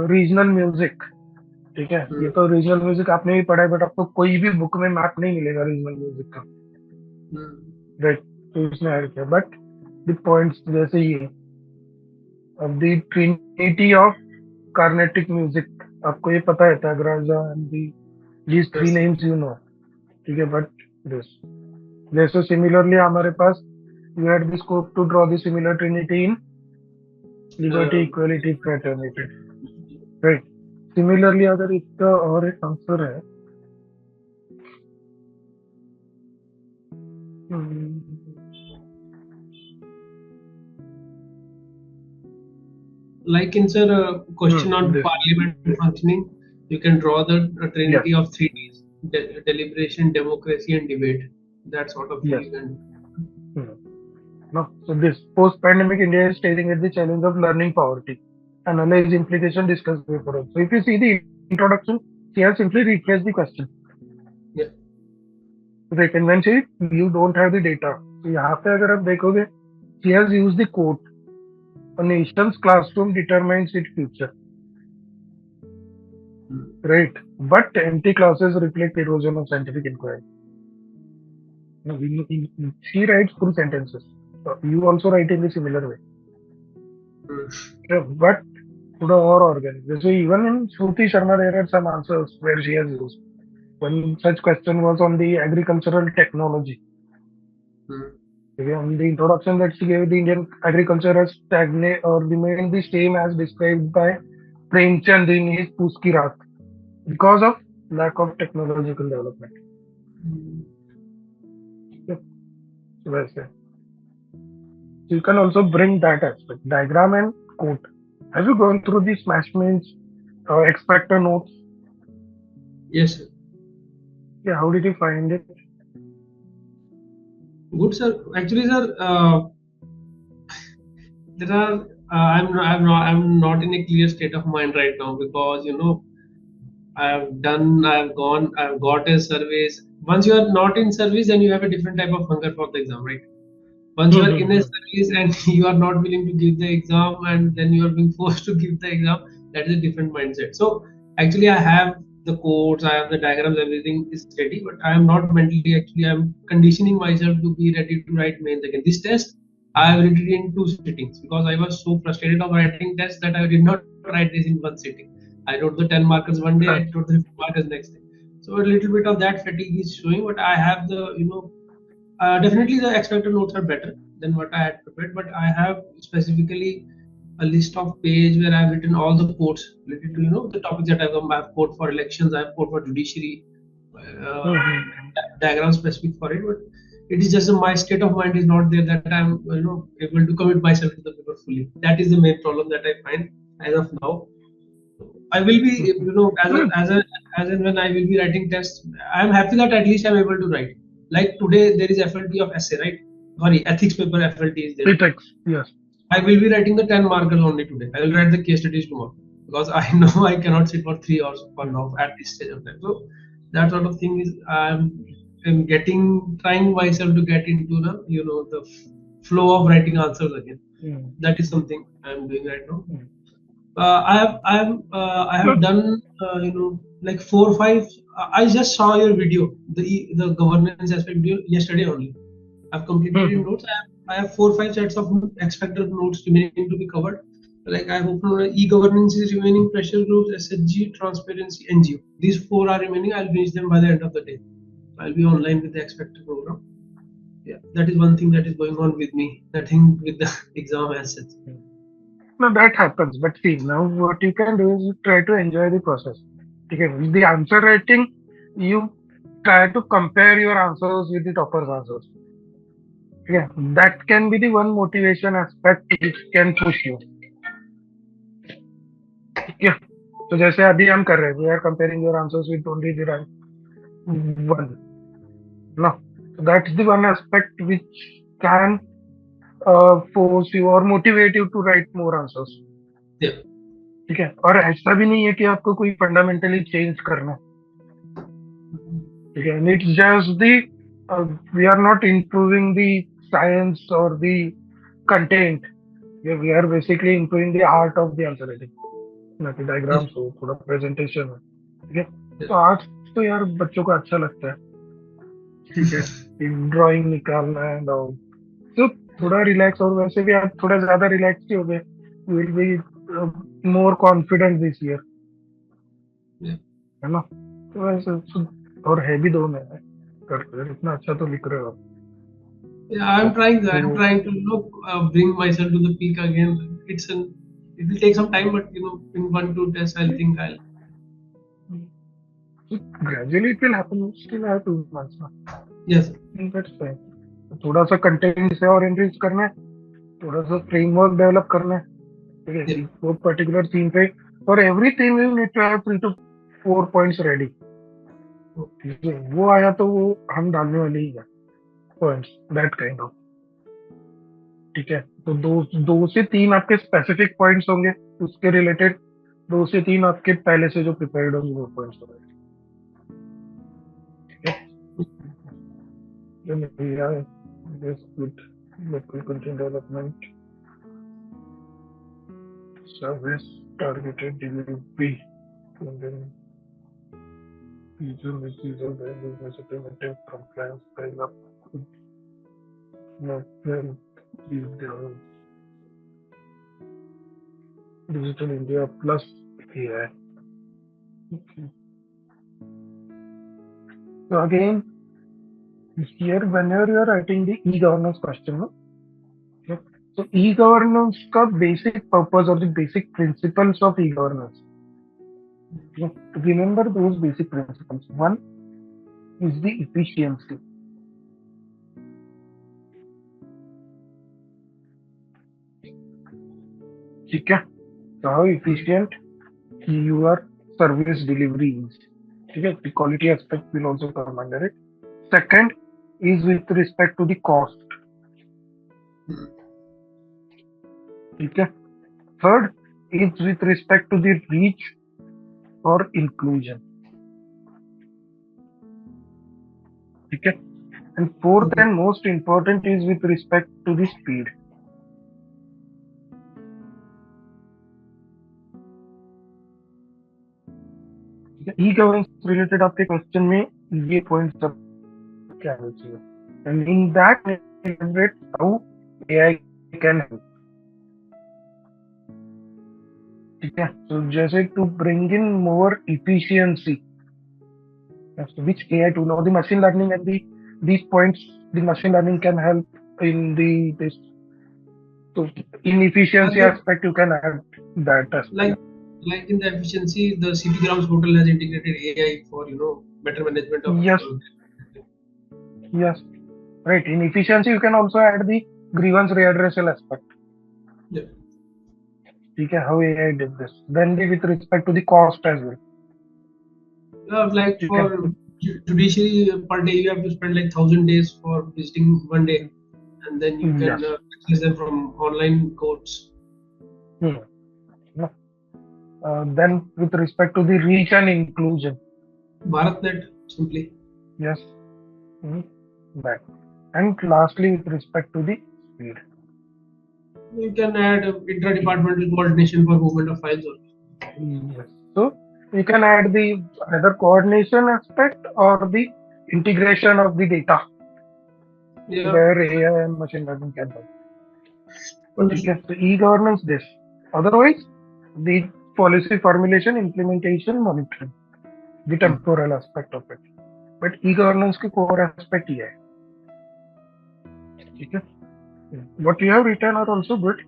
regional music. ठीक है? ये तो regional music आपने भी पढ़ा है, but आपको कोई भी book में मैप नहीं मिलेगा regional music का. Right? तो इसमें ऐड किया. But the points जैसे ये of the Trinity of Carnatic music, आपको ये पता है Tyagaraja and these 3 names you know. ठीक है? But this, जैसे similarly हमारे पास you had the scope to draw the similar Trinity in liberty, equality, fraternity. Right? Similarly अगर इसका और एक आंसर है, Like in sir, question on this. parliament functioning, you can draw the trinity of 3 Ds: deliberation, democracy, and debate. That sort of thing Yes. you can. No, so this post-pandemic India is staring at the challenge of learning poverty. Analyze implication, discuss before. So if you see the introduction, she has simply rephrased the question. Yeah. Right, and when she you don't have the data, so यहाँ पे अगर आप देखोगे, she has used the quote. A nation's classroom determines its future. Right, but empty classes reflect erosion of scientific inquiry. No, she writes full sentences. So you also write in the similar way. Yeah, but थोड़ा और organic. जैसे even in Shruti Sharma, there are some answers where she has used. One such question was on the agricultural technology. On the introduction that she gave, the Indian agriculture has stagnated or remained the same as described by Premchand in his Puski Raat because of lack of technological development. Yeah, so वैसे. So you can also bring that aspect, diagram and quote. Have you gone through the smash means expector notes? Yes, sir. Yeah, how did you find it? Good, sir. Actually, sir, there are. I'm not in a clear state of mind right now because I've gone, I've got a service. Once you are not in service, then you have a different type of hunger for the exam, right? Once you are in a service and you are not willing to give the exam, and then you are being forced to give the exam, that is a different mindset. So actually, I have the codes, I have the diagrams, everything is ready, but I am not mentally. Actually, I'm conditioning myself to be ready to write mains again. This test, I have written it in 2 sittings because I was so frustrated of writing tests that I did not write this in 1 sitting. I wrote the 10 markers one day, I wrote the 50 markers next day. So a little bit of that fatigue is showing, but I have the definitely the expected notes are better than what I had prepared, but I have specifically a list of page where I've written all the quotes related to the topics that I've come. I've quote for elections, I've quote for judiciary, diagram specific for it, but it is just my state of mind is not there that I'm able to commit myself to the paper fully. That is the main problem that I find as of now. I will be, as and when I will be writing tests, I am happy that at least I'm able to write. Like today, there is FLT of essay, right? Sorry, ethics paper FLT is there. Ethics, yes. I will be writing the 10 markers only today. I will write the case studies tomorrow because I know I cannot sit for 3 hours for now at this stage of time. So that sort of thing is I'm trying myself to get into the flow of writing answers again. That is something I'm doing right now. I have done like 4 or 5. I just saw your video, the governance aspect video yesterday only. I've completed in notes. I have 4 or 5 sets of expected notes remaining to be covered. Like I hope e-governance is remaining, pressure groups, SHG, transparency, NGO. These 4 are remaining. I'll finish them by the end of the day. I'll be online with the expected program. Yeah, that is one thing that is going on with me. Nothing with the exam as such. No, that happens. But see, now what you can do is you try to enjoy the process. Okay, with the answer writing, you try to compare your answers with the topper's answers. Yeah, that can be the one motivation aspect which can push you. Yeah. So जैसे अभी हम कर रहे हैं, we are comparing your answers with only the rank one. No, so that's the one aspect which can force you or motivate you to write more answers. Yeah. ठीक है, और ऐसा भी नहीं है कि आपको कोई फंडामेंटली चेंज करना है. ठीक है, and it's just the we are not improving the science or the content. Yeah, we are basically improving the art of the answer writing. ना कि diagrams हो, थोड़ा presentation हो. ठीक है, तो आर्ट तो यार बच्चों को अच्छा लगता है. ठीक है, ड्राइंग निकालना है और तो थोड़ा रिलैक्स, और वैसे भी आप थोड़ा ज्यादा रिलैक्स ही हो गए. You will be more confident this year, है ना. तो वैसे और है भी 2 महीने करते इतना अच्छा तो लिख रहे हो आप. Yeah, I'm trying to bring myself to the peak again. It will take some time, but in 1-2 tests, I think I'll. Gradually it will happen. You still have 2 months ना. Yes. That's fine. थोड़ा सा content से और enrich करना है, थोड़ा सा framework develop करना है. ठीक है, वो पर्टिकुलर थीम पे, और every theme you need to have 3 to 4 points ready. वो आया तो वो हम डालने वाले ही है पॉइंट्स, दैट काइंड ऑफ. ठीक है, तो 2 से 3 आपके स्पेसिफिक पॉइंट्स होंगे उसके रिलेटेड, 2 से 3 आपके पहले से जो प्रिपेयर्ड होंगे वो पॉइंट्स होंगे. Then we have this good local content development service targeted delivery, and then user values, implementing compliance dial up. No, then the Digital India plus AI. Okay. So again, here whenever you are writing the e-governance question, no? Okay. So e-governance का basic purpose or the basic principles of e-governance. Okay. Remember those basic principles. One is the efficiency. ठीक है? So how efficient your service delivery is. ठीक है? The quality aspect will also come under it. Second is with respect to the cost. ठीक है? Third is with respect to the reach or inclusion. ठीक है? And fourth and most important is with respect to the speed. E-governance related आपके question में ये point सब क्या आना चाहिए? And in that elaborate how AI can help. ठीक है? So जैसे to bring in more efficiency. As to which AI tool or the machine learning and these points the machine learning can help in this. So in efficiency aspect you can add that aspect. Like in the efficiency, the CP Grams portal has integrated AI for better management of. Yes. Yes. Right. In efficiency you can also add the grievance readdressal aspect. Yeah. ठीक है? How AI did this. Then with respect to the cost as well. Like for judiciary per day, you have to spend like 1,000 days for visiting one day, and then you can access them from online courts. Then with respect to the reach and inclusion. BharatNet simply. Yes. That. And lastly with respect to the speed. You can add intra-departmental coordination for movement of files also. Yes. So you can add the either coordination aspect or the integration of the data. Yeah. Where AI and machine learning can help. Okay, so e-governance this. Otherwise, the policy formulation, implementation, monitoring, the temporal aspect of it. But e-governance की core aspect ही है. ठीक है? What you have written are also good.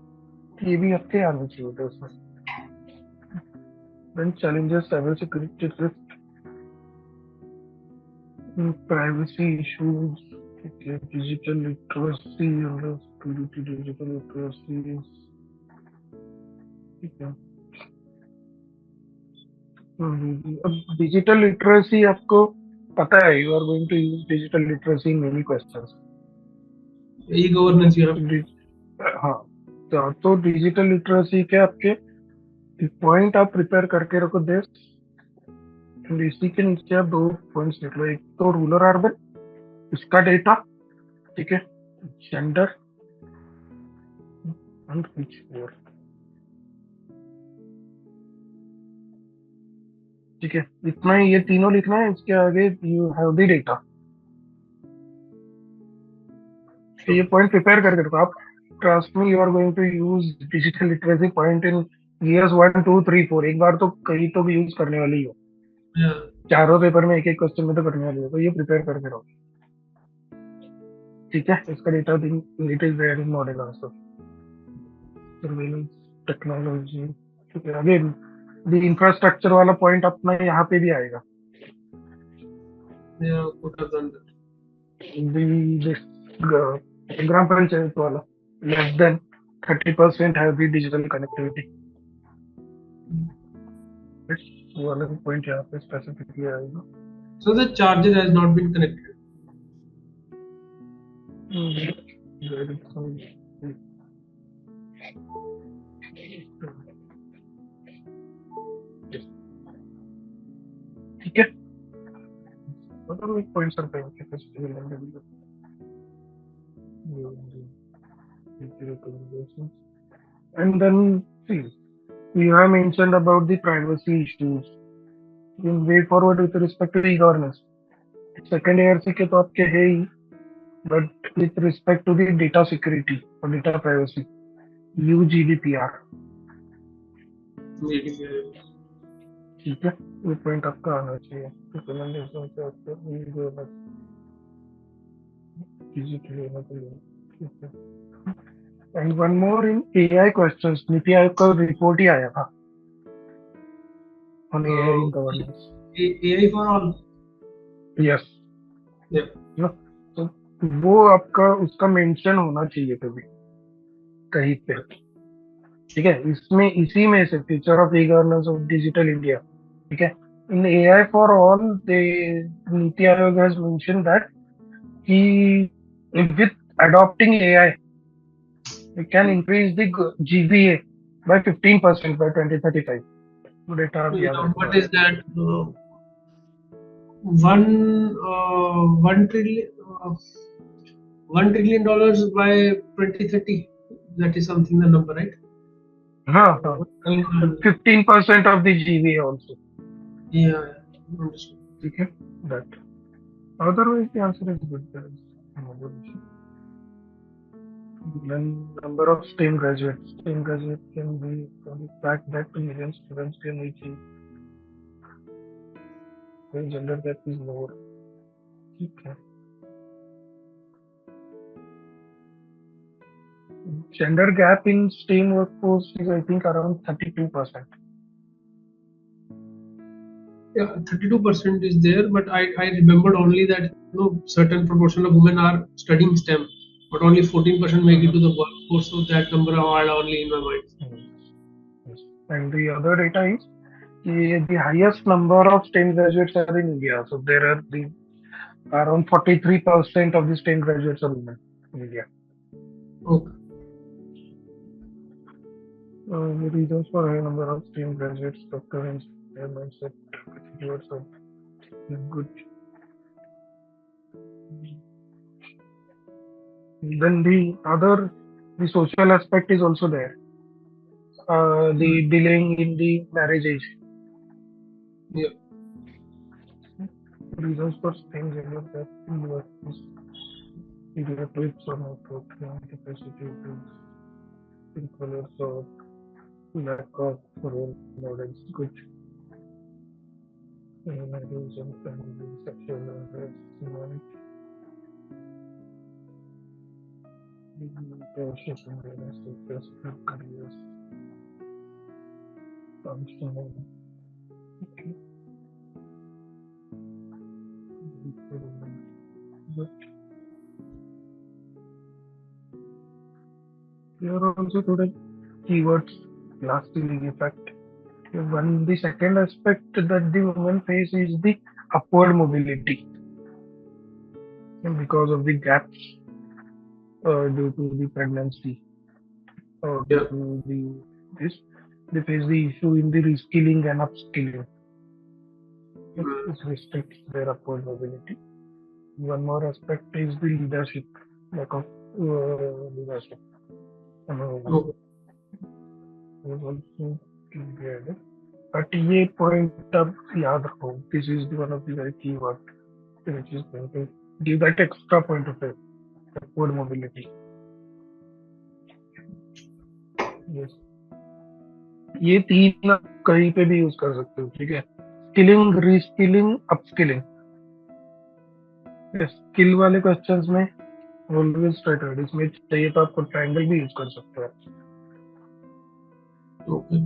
ये भी अच्छे आने चाहिए थे उसमें. Then challenges, cybersecurity risk, privacy issues, okay, digital literacy, digital literacy. ठीक है. अब डिजिटल लिटरेसी आपको पता है, you are going to use digital literacy in many questions. E-governance you have. हाँ, तो डिजिटल लिटरेसी के आपके पॉइंट आप प्रिपेयर करके रखो दिस. इसी के नीचे आप 2 पॉइंट्स लिख लो. एक तो रूरल अर्बन, इसका डेटा, ठीक है, जेंडर एंड विच मोर. ठीक है, इतना ही, ये तीनों लिखना है. इसके आगे यू हैव द डेटा. तो ये पॉइंट प्रिपेयर करके रखो आप. Trust me, you are going to use digital literacy point in years 1 2 3 4. एक बार तो कहीं तो भी यूज करने वाली हो. चारों पेपर में एक एक क्वेश्चन में तो करने वाली हो. तो ये प्रिपेयर करके रखो. ठीक है, इसका data it is there in model also. Surveillance technology. ठीक है, अगेन द इंफ्रास्ट्रक्चर वाला पॉइंट अपना यहाँ पे भी आएगा. ग्राम पंचायत वाला less than 30% have the digital connectivity. वो वाला पॉइंट यहाँ पे स्पेसिफिकली आएगा. So the charger has not been connected. ठीक है, मतलब एक पॉइंट सर पे and then see, you have mentioned about the privacy issues in way forward with respect to e-governance. Second year से के तो आपके है ही. but with respect to the data security or data privacy, UGDPR. ठीक है, ये point आपका आना चाहिए रिकमेंडेशन से आपको मिल गया इजीली होना चाहिए. ठीक है. And one more in AI questions, NITI Aayog का रिपोर्ट ही आया था on AI in governance. AI for all. Yes. Yeah. No, तो वो आपका उसका मेंशन होना चाहिए कभी कहीं पे. ठीक है, इसमें इसी में से future of e governance of digital India. ठीक है, इन AI for all they NITI Aayog has mention that कि with adopting AI we can increase the GBA by 15% by 2035. Data What is that? $1 trillion by 2030. That is something the number, right? हाँ, and 15% of the GBA also. Yeah. Understood. ठीक है, that. Otherwise the answer is good. There is no good issue. Then number of STEM graduates. STEM graduates can be the fact that 2 million students can achieve. The gender gap is lower. ठीक है. Gender gap in STEM workforce is I think around 32%. Yeah, 32% is there, but I remembered only that certain proportion of women are studying STEM, but only 14% make it to the workforce. So that number are only in my mind. Yes. And the other data is the highest number of STEM graduates are in India. So there are around 43% of the STEM graduates are women in India. Okay. The reasons for high number of STEM graduates, doctor and mindset, attitudes of good. Then the social aspect is also there. The delaying in the marriage age. Yeah. Reasons for STEM gender gap in workplace. Stereotypes or not capacity to influence or lack of role models. Good. Marriage and family, sexual harassment. Leadership and realistic personal careers. Functional. Okay. But there are also today keywords, glass ceiling effect. The second aspect that the women face is the upward mobility. And because of the gaps due to the pregnancy or due to they face the issue in the reskilling and upskilling. This restricts their upward mobility. One more aspect is the leadership, lack of leadership. Also included. But ये point अब याद रखो. This is one of the very key words which is going to give that extra point of view. Upward mobility. Yes. ये तीन आप कहीं पे भी यूज कर सकते हो. ठीक है. Skilling, reskilling, upskilling. स्किल वाले क्वेश्चंस में ऑलवेज स्टार्टेड. इसमें चाहिए तो आपको ट्रायंगल भी यूज कर सकते हो. Okay.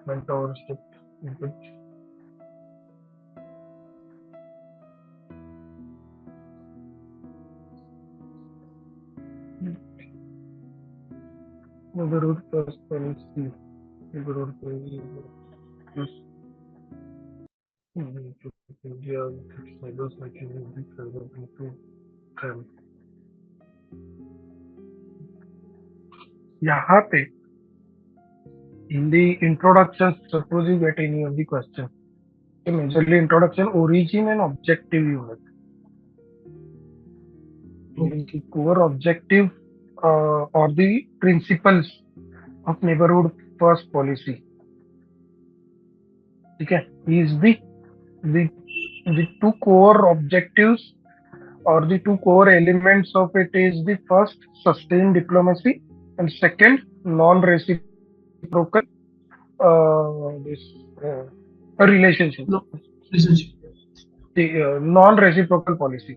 Mentorship. Neighborhood first policy. Neighborhood policy. India neighbors making it further into them. यहाँ पे in the introduction, suppose you get any of the question. So majorly introduction, origin and objective unit. The core objective or the principles of neighborhood first policy. Okay, is the two core objectives or the two core elements of it is the first, sustained diplomacy, and second, non-reciprocal this relationship, No, relationship. the non-reciprocal policy.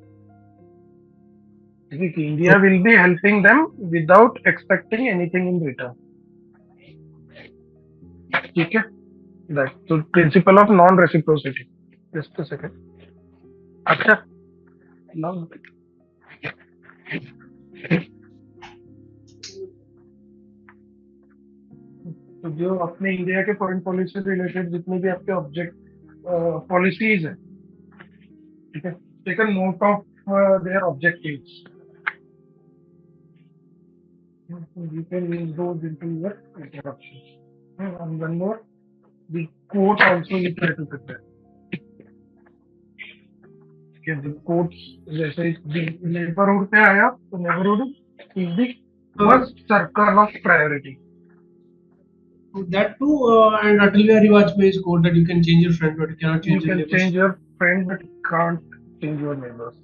India will be helping them without expecting anything in return. ठीक है? That's the principle of non-reciprocity. Just a second. अच्छा, now तो जो अपने India के foreign policy related जितने भी आपके ऑब्जेक्ट पॉलिसीज है, ठीक है, take a note of their objectives. You can use those into your introductions. And one more, the quote also you try to prepare. Okay, the quotes जैसे neighborhood पे आया तो neighborhood is the first circle of priority. That too, and Atal Bihari Vajpayee's quote that you can change your friend, but you cannot You change your can neighbors. change your friend, but you can't change your neighbors.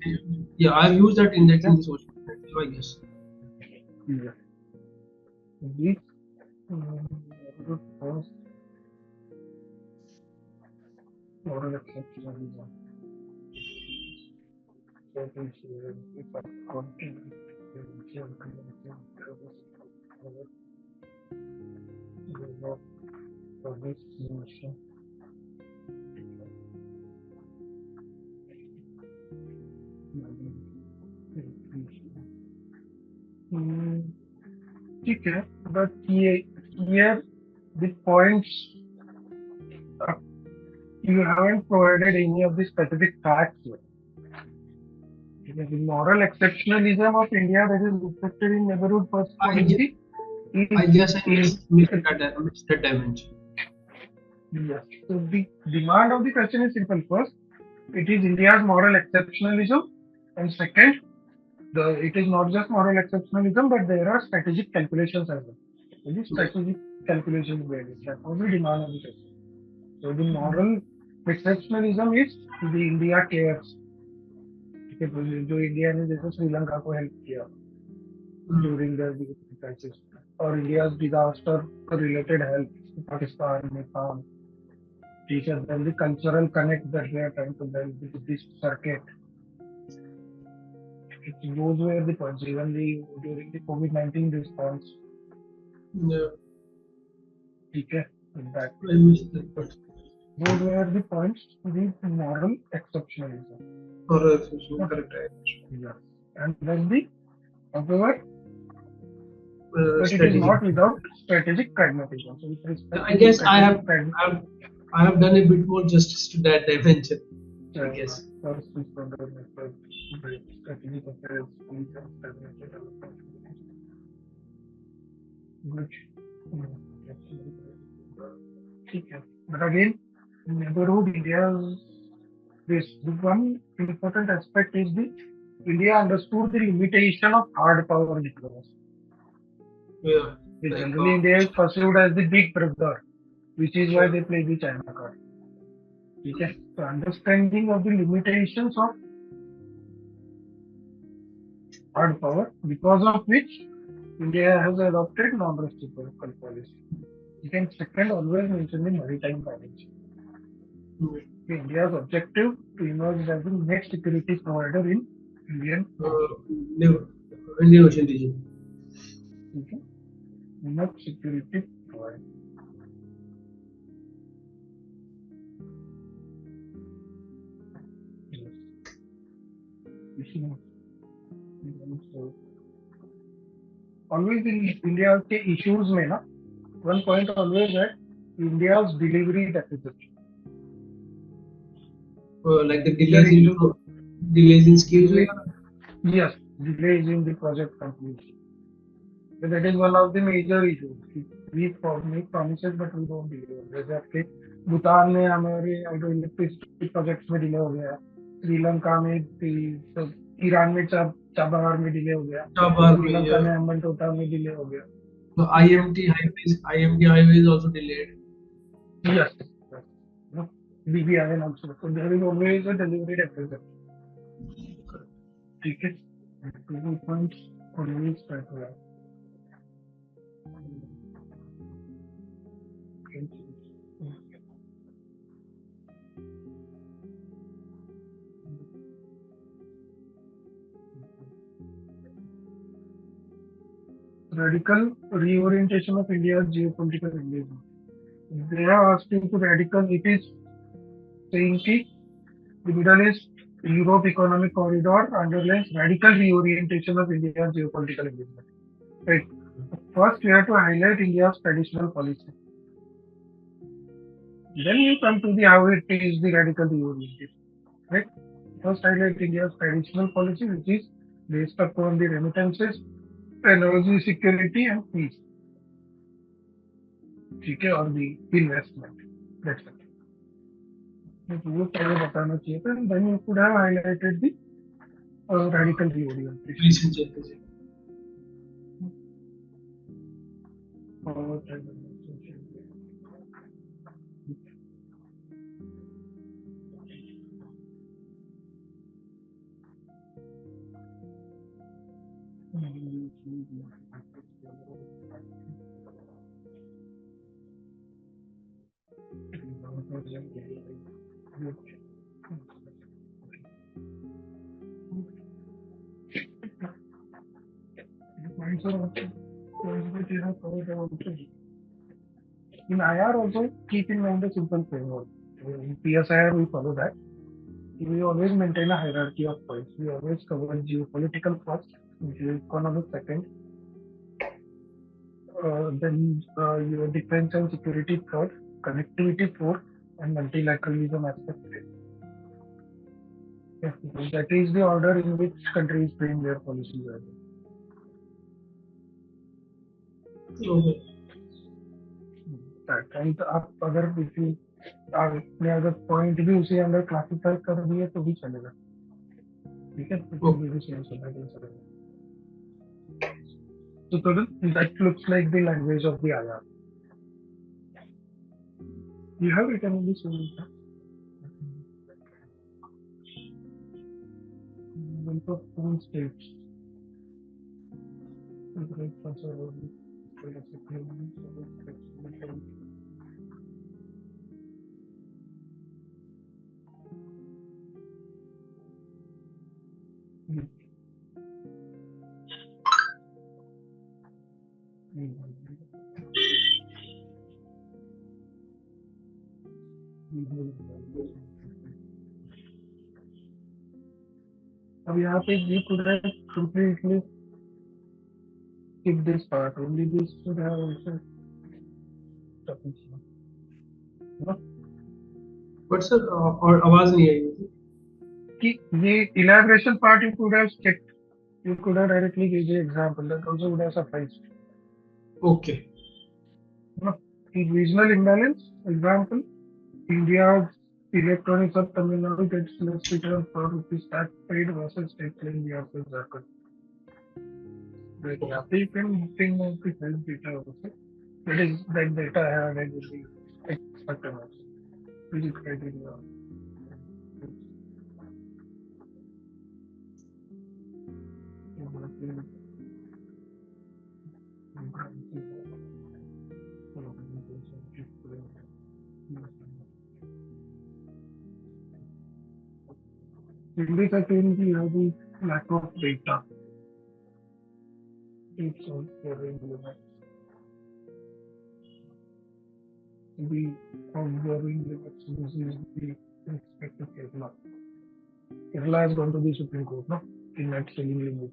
Yeah, I've used that index in the social media, so I guess. Yeah. This neighborhood first moral exceptionalism. That is, if I continue, for this notion. ठीक है, but here the points you haven't provided any of the specific facts here. The moral exceptionalism of India that is reflected in neighborhood first policy. I guess I missed that dimension. Yes. So the demand of the question is simple. First, it is India's moral exceptionalism, and second, it is not just moral exceptionalism, but there are strategic calculations as well. So the strategic calculations where that was the demand of the question. So the moral exceptionalism is the India cares. जो India ने जैसे श्रीलंका को help किया during the crisis, और India's disaster related help to Pakistan, Nepal. ठीक है, then the cultural connect that they are trying to build with this circuit. Those were the points. Even during the COVID-19 response. Yeah. ठीक है, that I missed that part. those were the points to the moral exceptionalism. Moral exception, correct. Yes, and then the however, but it is Strategy. not without strategic pragmatism. So with respect I to guess I have strategic I have done a bit more justice to that dimension. I guess. First is from the method, strategic affairs, police and strategic development. Which, ठीक है, but again, neighborhood India's this the one important aspect is the India understood the limitation of hard power diplomacy. Yeah. Generally, India is perceived as the big brother, which is why they play the China card. Okay, so understanding of the limitations of hard power, because of which India has adopted non-reciprocal policy. You can second always mention the maritime dimension. India's objective to emerge as the net security provider in Indian Indian Ocean region. okay, net security provider. Always in India के issues में ना, one point always है India's delivery deficit. Like the delays in skills. Yes, delays in the project completion. So that is one of the major issues. We make promises but we don't deliver. जैसे आपके भूटान में हमारे hydro electricity projects में delay हो गया, श्रीलंका में Iran में Chabahar में डिले हो गया, श्रीलंका में अम्बनटोटा में डिले हो गया. So IMT highway is also delayed. Yes. BBRN also. So there is always a delivery deficit. ठीक है, 2 points always try to have. Radical reorientation of India's geopolitical engagement. They have asked you to radical. It is saying कि the Middle East Europe Economic Corridor underlines radical reorientation of India's geopolitical engagement. Right. First, you have to highlight India's traditional policy. Then you come to the how it is the radical reorientation. Right. First, highlight India's traditional policy, which is based upon the remittances, energy security, and peace. ठीक है, और the investment. That's it. वो पहले बताना चाहिए था, then you could have highlighted the radical reorientation. Recent changes. Points are also points which you have covered are also. In IR also keep in mind the simple framework. In PSIR we follow that. We always maintain a hierarchy of points. We always cover geopolitical first, geoeconomic second, then your defense and security third, connectivity fourth, and multilateralism aspect fifth. Yes, that is the order in which countries frame their policies. Okay. And आप अगर किसी आपने अगर point भी उसी अंदर classify कर दिए तो भी चलेगा, ठीक है, तो भी सेम चलेगा. So that looks like the language of the IR. You have written in this one. Of foreign states. अब यहाँ पे you could have completely skip this part. Only this should have also. But sir, और आवाज नहीं आई मुझे. कि ये elaboration part you could have skipped. You could have directly give the example. That also would have sufficed. Okay. In regional imbalance, example, India's electronics of Tamil Nadu gets less return for rupees tax paid versus state claim versus Jharkhand. Yeah, you can think of the health data also. That is that data I have read with the expected also. Which is criteria. In this again we have the lack of data. It's also very limit. The observing limits. This is the expected Kerala. Kerala has gone to the Supreme Court, no? In that selling limit.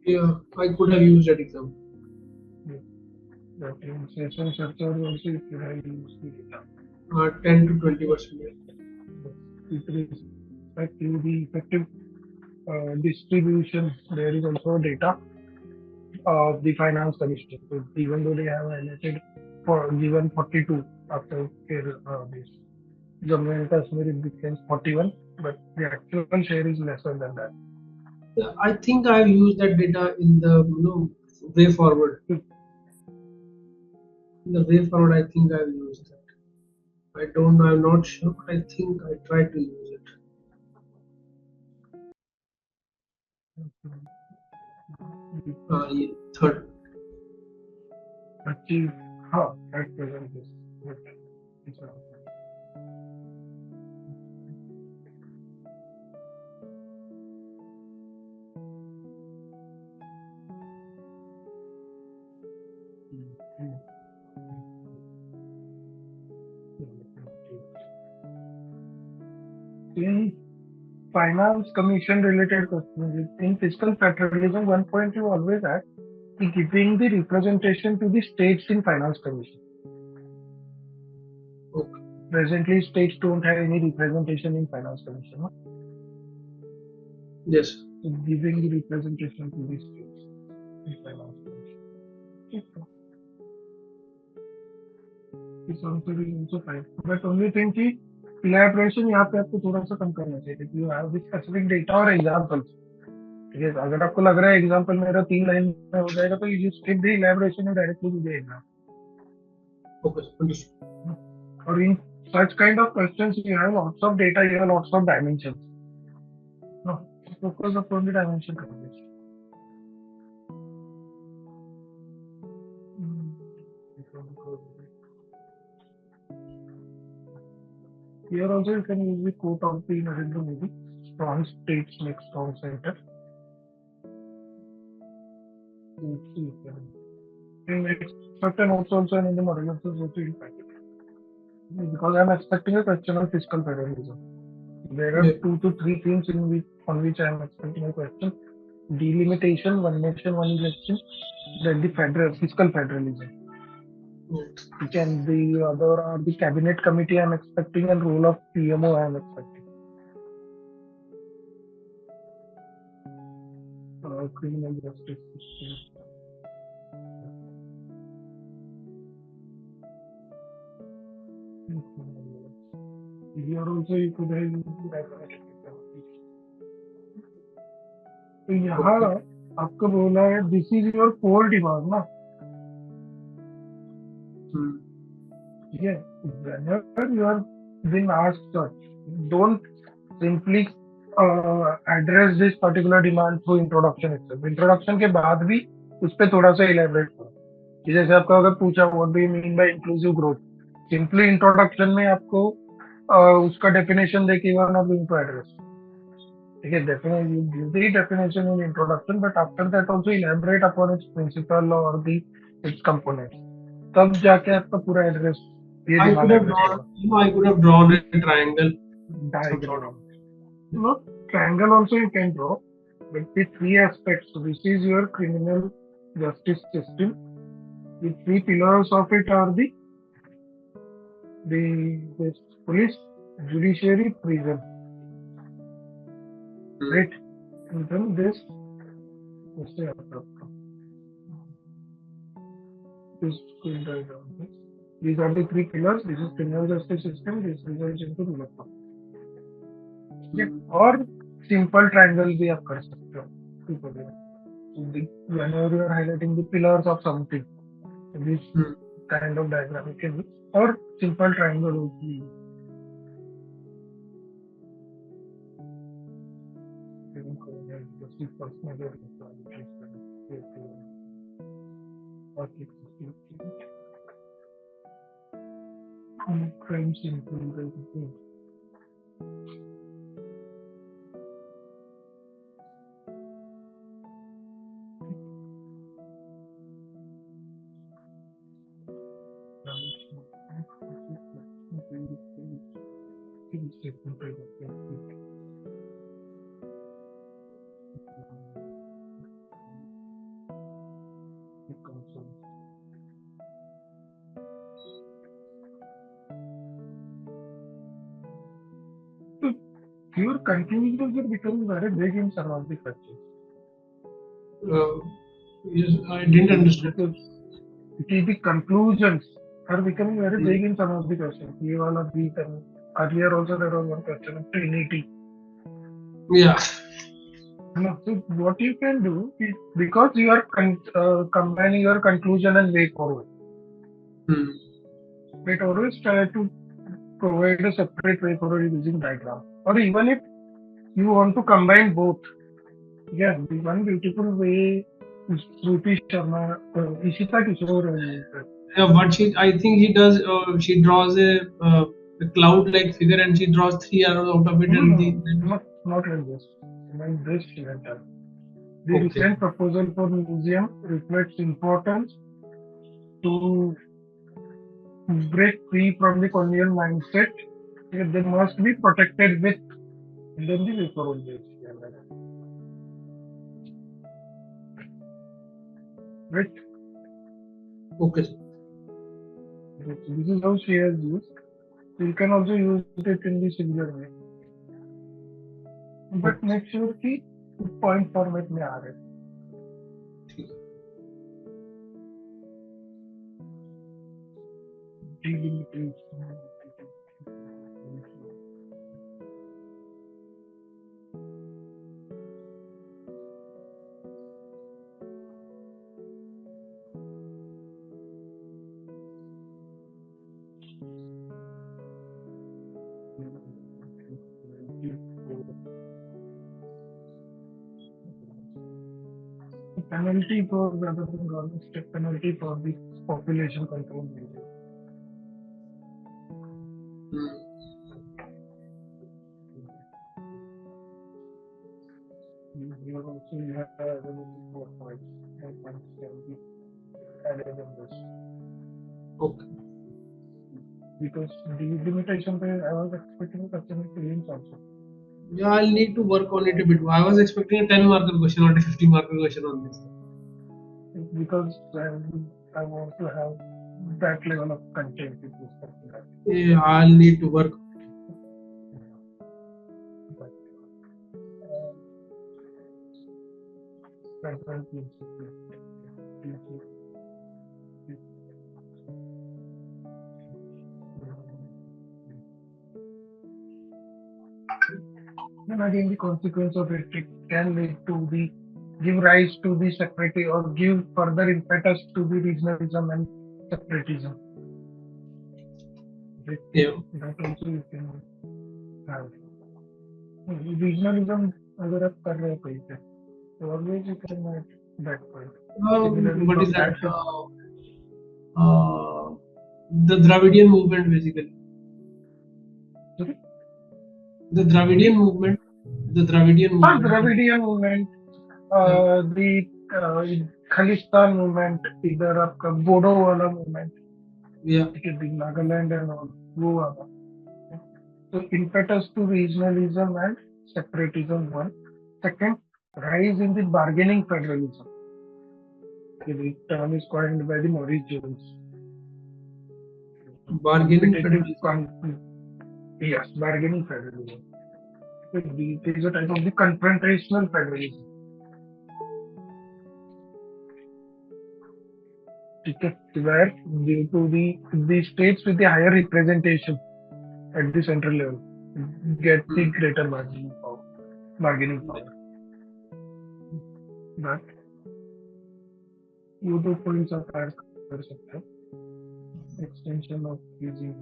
Yeah, I could have used that example. That in session surcharge also if you have used the data. 10 to 20%. With respect to the effective distribution, there is also data of the finance commission. So even though they have highlighted for given 42 after this Jammu and Kashmir it becomes 41, but the actual share is lesser than that. Yeah, I think I have used that data in the way forward. In the way forward, I think I have used that. I don't know, I'm not sure, but I think I tried to use it. ये third. Achieve. At present this. It's not. In finance commission related questions, in fiscal federalism, one point you always ask is giving the representation to the states in finance commission. Okay. Presently, states don't have any representation in finance commission. No? Yes. So giving the representation to the states in finance commission. Okay. This answer is also fine. But only thing is, elaboration यहाँ पे आपको थोड़ा सा कम करना चाहिए. If you have the specific data or examples. ठीक है, अगर आपको लग रहा है एग्जाम्पल मेरा 3 लाइन में हो जाएगा तो you skip the elaboration and directly do the exam. Okay. Understood. और इन such kind of questions you have lots of data, you have lots of dimensions. No, focus upon the dimension coverage. Here also you can use the quote of the Narendra Modi, strong states make strong center. In expect notes also and in the model also also impact. Because I am expecting a question on fiscal federalism. There are 2 to 3 themes on which I am expecting a question. Delimitation, one nation, one election, then the fiscal federalism. And the other are the cabinet committee I am expecting and role of PMO I am expecting. Criminal justice system. Here also you could have used the diagrammatic technology. तो यहाँ आपको बोला है this is your core demand ना. ठीक है, whenever you are being asked such, don't simply address this particular demand through introduction itself. Introduction के बाद भी उस पर थोड़ा सा elaborate करो. जैसे आपको अगर पूछा what do you mean by inclusive growth, simply introduction में आपको उसका definition देके you are not going to address. ठीक है, definitely you give the definition in introduction, but after that also elaborate upon its principle or its components. तब जाके आपका पूरा address. I could have drawn a triangle. Diagram. No, triangle also you can draw, but the 3 aspects. So this is your criminal justice system. The 3 pillars of it are the police, judiciary, prison. Right? And then this could die down. These are the 3 pillars. This is criminal justice system. This results into rule of law. और simple triangle भी आप कर सकते हो. Whenever you are highlighting the pillars of something, this kind of diagram you can use, or simple triangle also use. Crime simple. Your conclusions are becoming very big in some of the questions. Yes, I didn't understand. The conclusions are becoming very big in some of the questions. You all have beat and earlier also there was one question of Trinity. Yeah. So what you can do is, because you are combining your conclusion and way forward, but always try to provide a separate way forward using diagram. Or even if you want to combine both, Yeah, the one beautiful way Shruti Sharma, Ishita Kishore, Yeah, but I think she does. She draws a cloud-like figure, and she draws three arrows out of it, no, and no, the not like this. Like this, she had done. The okay. recent proposal for museum reflects importance to break free from the colonial mindset. Yeah, they must be protected with then the paper only. Right? Okay. This is how she has used. You can also use it in the similar way. But make sure कि point format में आ रहे. Delimitation. Penalty for rather than government state penalty for the population control measure. Here also you have more points. More points can be added in this. Okay. Because the limitation I was expecting customer feelings also. Yeah, I'll need to work on it a bit. I was expecting a 10 marker question or a 15 marker question on this. Because I want to have that level of content with respect to that. Yeah, I'll need to work. But, federal principle. Then again, the consequence of it can lead to the give rise to the separate or give further impetus to the regionalism and separatism. Yeah. That also you can have. Regionalism, अगर आप कर रहे हो कहीं पे, so always you can add that point. Similarly, What for is that? that, The Dravidian movement, basically. sorry? The Dravidian movement. The Dravidian movement. Dravidian movement, the Khalistan movement, इधर आपका बोडो वाला movement, Yeah. it is in Nagaland and all, वो वाला. So impetus to regionalism and separatism one. Second, rise in the bargaining federalism. The term is coined by the Maurice Jones. Bargaining Competitive federalism. Yes, bargaining federalism. So it is a type of the confrontational federalism. Okay, where due to the states with the higher representation at the central level get the greater bargaining power. But you two points of add कर सकते हैं. Extension of using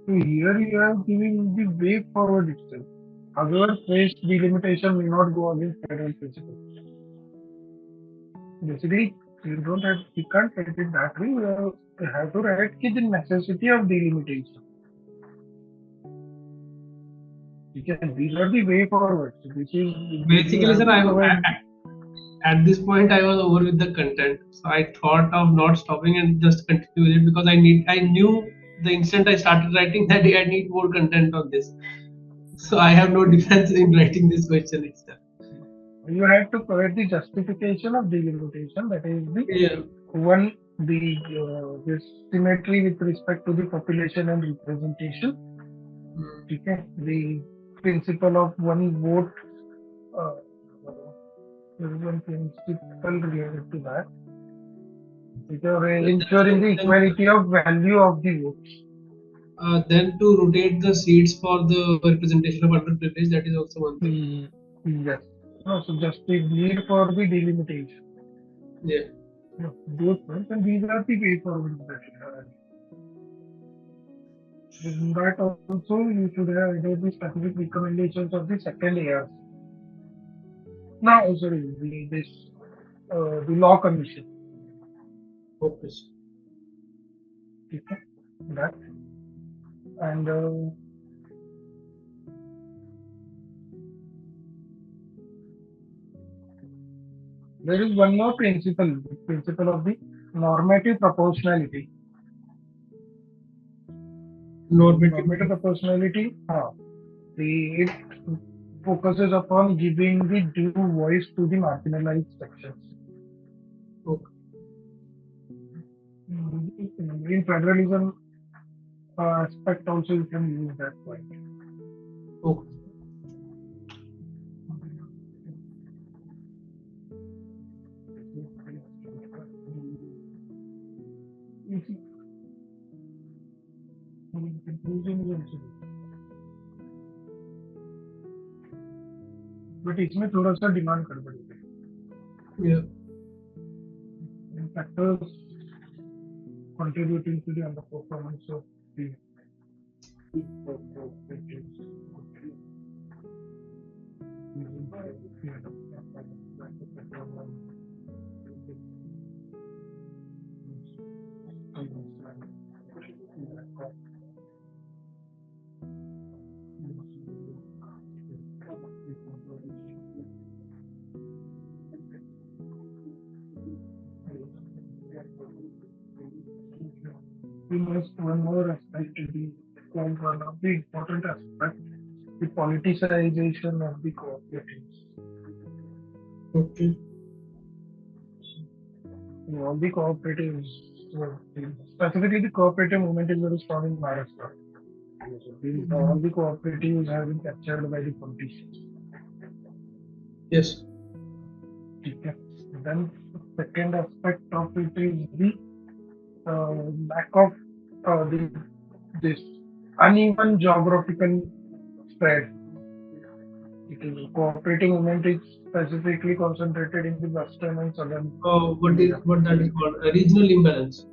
So here you are giving the way forward itself. However, phrase delimitation may not go against federal principle. Basically, you can't write it that way. You have to write the necessity of delimitation. These are the way forward. So this is Basically, sir, at this point I was over with the content, so I thought of not stopping and just continue with it because I knew the instant I started writing that I need more content on this. So I have no defense in writing this question itself. You have to provide the justification of delimitation. That is the one, the symmetry with respect to the population and representation. Okay, the principle of one vote. There is one principle related to that. Ensuring the equality of value of the votes. Then to rotate the seats for the representation of underprivileged, that is also one thing. Yes. No, so just the need for the delimitation. Yeah. No, those points, and these are the way forward that you have. In that also, you should have either the specific recommendations of the second year. Now, sorry, the law commission. Okay. Okay, that and there is one more principle, the principle of the normative proportionality. Normative proportionality, it focuses upon giving the due voice to the marginalized sections. Okay. In federalism aspect also you can use that point. Okay. But इसमें थोड़ा सा demand कर पड़ेगी. Yeah. Factors contributing to the underperformance of the we must one more aspect to be one of the important aspects, the politicization of the cooperatives. Okay. All the cooperatives, specifically the cooperative movement is very strong in Maharashtra. All the cooperatives have been captured by the politicians. Yes. Okay. Then the second aspect of it is the lack of this uneven geographical spread. It is cooperative movement is specifically concentrated in the western and southern. What that is called? A regional imbalance.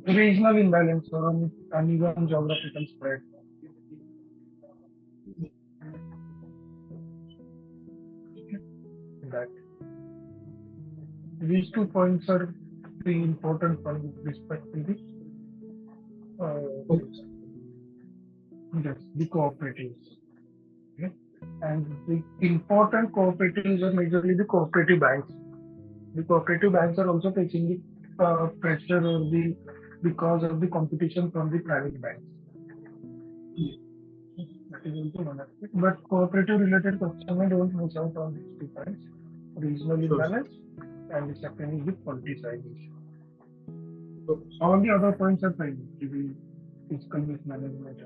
Regional imbalance or uneven geographical spread. That these 2 points are the important one with respect to the yes, the cooperatives. Okay. And the important cooperatives are majorly the cooperative banks. The cooperative banks are also facing the pressure or because of the competition from the private banks. That is also one aspect. But cooperative related question don't miss out on these 2 points. Regional imbalance and the second is the politicization. All the other points are fine. The fiscal mismanagement.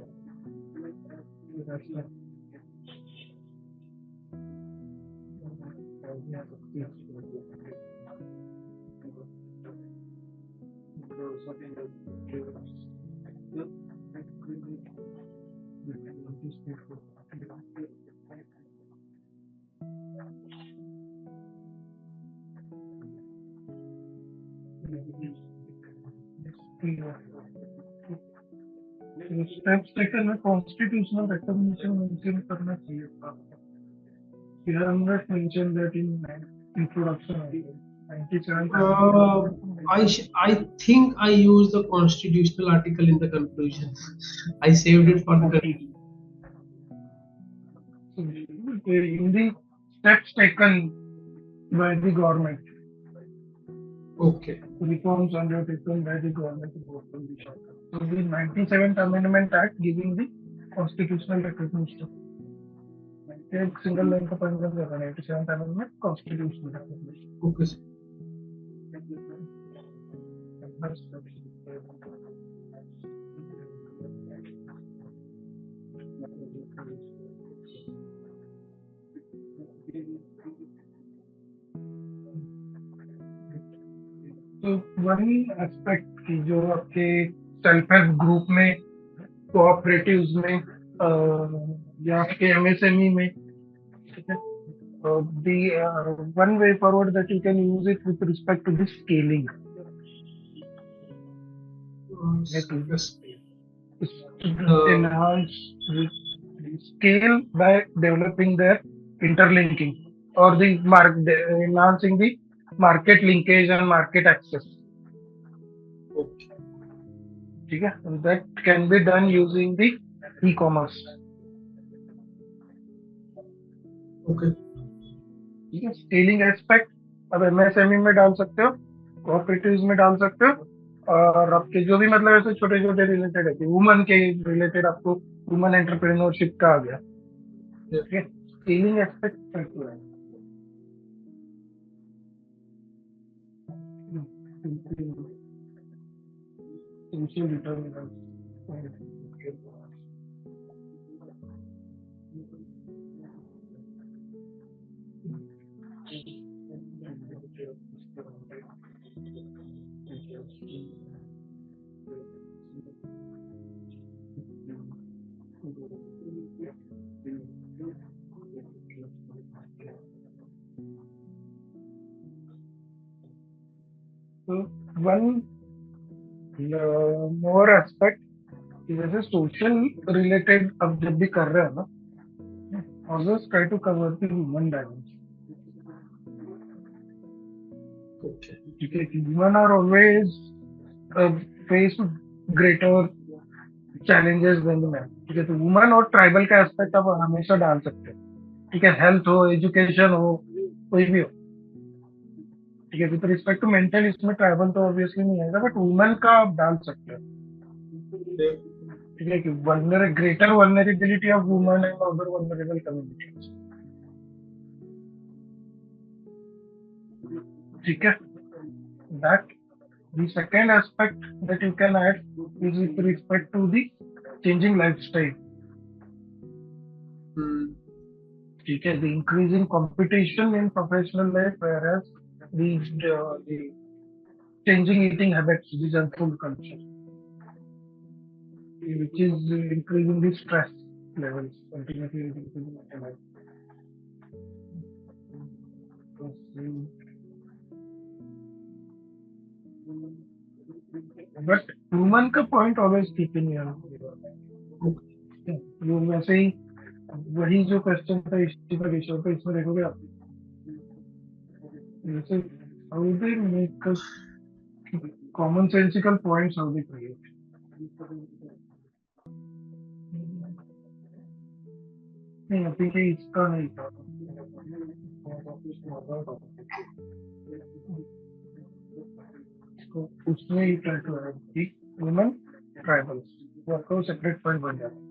Steps taken में constitutional recognition mention करना चाहिए था. Here I'm not mentioned that in introduction. 97. I think I used the constitutional article in the conclusion. I saved it for the conclusion. In the steps taken by the government. Okay. Reforms undertaken by the government. So the 97th Amendment Act giving the constitutional recognition. एक single line का point कर देगा 97th Amendment constitutional recognition. Okay. तो वही aspect की जो आपके self help group में कोऑपरेटिव्स में या आपके एमएसएमई में, ठीक है, The one way forward that you can use it with respect to the scaling. Yes. Is to enhance the scale by developing their interlinking or enhancing the market linkage and market access. Okay. Okay? And that can be done using the e-commerce. Okay. ठीक है, scaling aspect अब MSME में डाल सकते हो, cooperatives में डाल सकते हो, और आपके जो भी मतलब ऐसे छोटे छोटे रिलेटेड है, वुमन के रिलेटेड आपको वुमन एंटरप्रेन्योरशिप का आ गया, ठीक है, स्केलिंग एस्पेक्ट है. Social determinants. So one more aspect जैसे सोशल रिलेटेड अब जब भी कर रहे हैं ना, always try to cover the human dimension. ठीक है, human are always face greater challenges than the man. ठीक है, तो वुमन और ट्राइबल का एस्पेक्ट आप हमेशा डाल सकते हैं. ठीक है, हेल्थ हो, एजुकेशन हो, कोई भी हो. ठीक है, विद रिस्पेक्ट टू मेंटल इसमें ट्राइबल तो ऑब्वियसली नहीं आएगा, बट वुमन का आप डाल सकते हैं. ठीक है, कि greater vulnerability of woman and other vulnerable communities. ठीक है, that the second aspect that you can add is with respect to the changing lifestyle. ठीक है, the increasing competition in professional life, whereas the changing eating habits, the junk food culture, which is increasing the stress levels, continuously increasing the life. But human का point always keeping here. वो वैसे ही वही जो question था इसी का विषय पे, इसमें देखोगे आप जैसे how they make us commonsensical points, how they create. नहीं, अभी के इसका नहीं था. तो उसमें ही try to add the women tribals, वो आपको सेपरेट पॉइंट बन जाता है.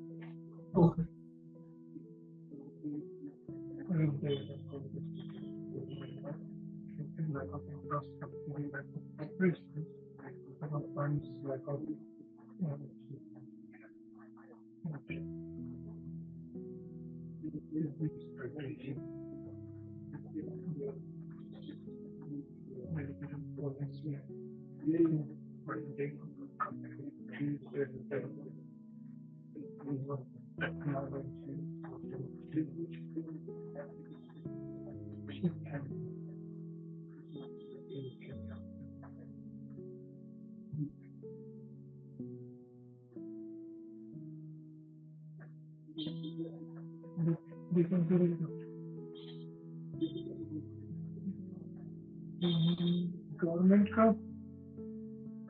गवर्नमेंट का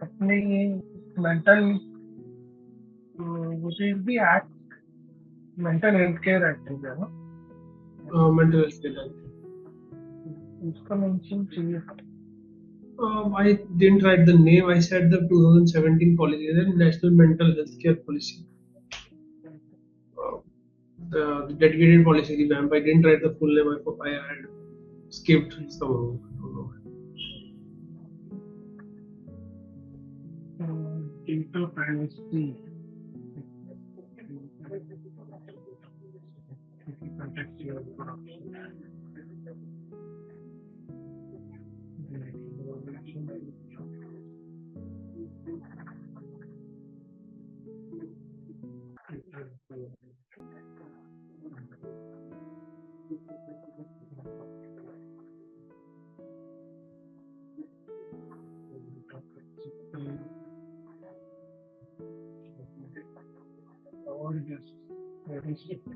अपने ये mental what is the act, mental health care act है ना, मेंटल हेल्थ केयर, उसका मेंशन चाहिए. I didn't write the name. I said the 2017 policy, the National Mental Health Care Policy. The dedicated policy revamp. I didn't write the full name. I had skipped some of it. Data privacy. Contextual corruption. Or just very strict.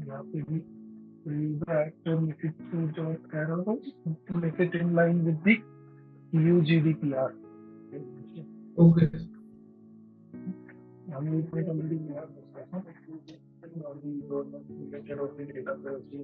Yeah, maybe that to make it to job arrows to make it in line with the EU GDPR. Okay. And we put already we have discussion on the government related of the data privacy.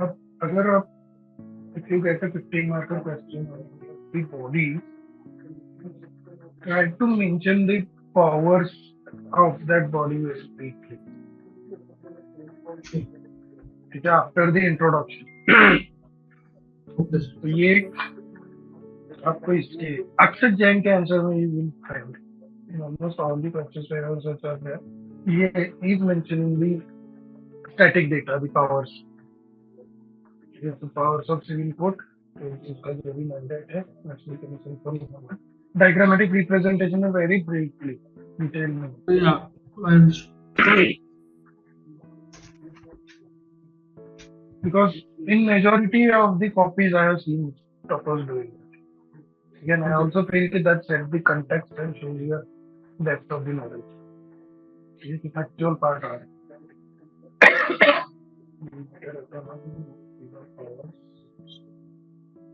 अब अगर आप if you get a 15 marker question on the body, try to mention the powers of that body very briefly. ठीक है, after the introduction. Okay. तो ये आपको इसके अक्षर जैन के आंसर में you will find in almost all the questions where such are there. ये is mentioning the static data, the powers. Yes, the powers of civil code. तो इसका जो भी mandate है, National Commission for Human. Diagrammatic representation है very briefly, detail में. Yeah, I understand. Because in majority of the copies I have seen toppers doing it. Again, I also feel that set the context and shows you depth of the knowledge. This is actual part of it.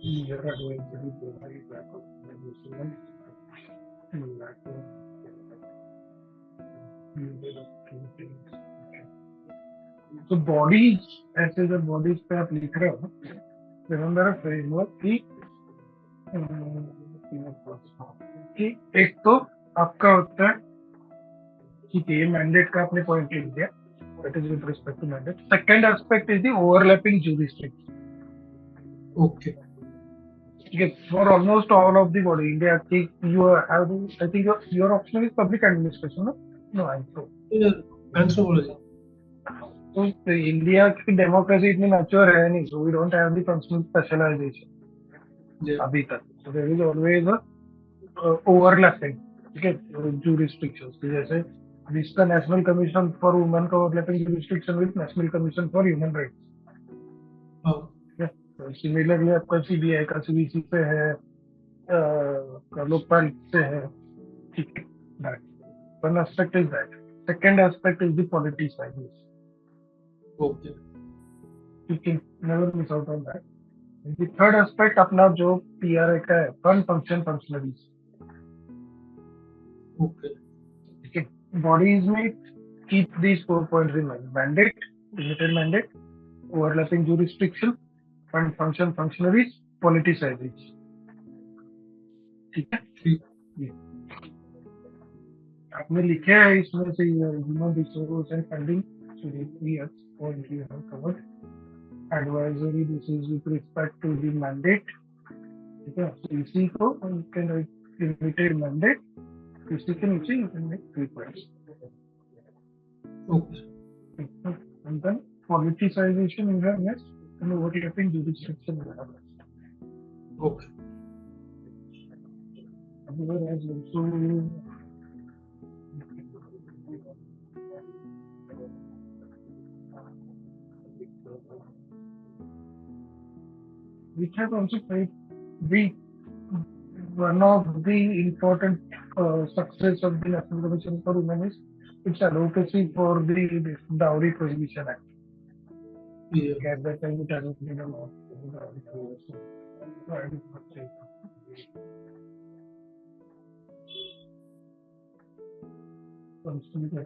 Here are going to be very back of the museum. So bodies, ऐसे जब bodies पे आप लिख रहे हो, remember a framework कि एक तो आपका होता है कि ये mandate का आपने point लिख दिया, that is with respect to mandate. Second aspect is the overlapping jurisdiction. Okay. Okay, for almost all of the body, India, you have, I think your option is public administration, no? No, I'm so. Yeah, anthropology. So India की democracy इतनी mature है नहीं, so we don't have the functional specialization. Yeah. अभी तक, so there is always a overlapping, okay, jurisdictions. जैसे इसका National Commission for Women का overlapping jurisdiction with National Commission for Human Rights. Oh. Similarly आपका CBI का CBC पे है, लोकपाल से है, ठीक है. That one aspect is that. Second aspect is the polity side. Okay. You can never miss out on that. And the third aspect अपना जो PRA का है, fund function functionaries. Okay. Okay. Bodies में keep these 4 points in mind: mandate, limited mandate, overlapping jurisdiction, fund function functionaries, polity sizes. ठीक है. आपने लिखे है इसमें से human resource and funding, so yes, all you have covered. Advisory, this is with respect to the mandate. ठीक है. So इसी को you can write limited mandate. इसी के नीचे you can make 3 points. Okay. And then politicization you have yes, and overlapping jurisdiction you have yes. Okay. Otherwise also which has also played the one of the important success of the National Commission for Women is its advocacy for the Dowry Prohibition Act. Yeah. At that time, it has been a lot of dowry prohibition. So I would not say constantly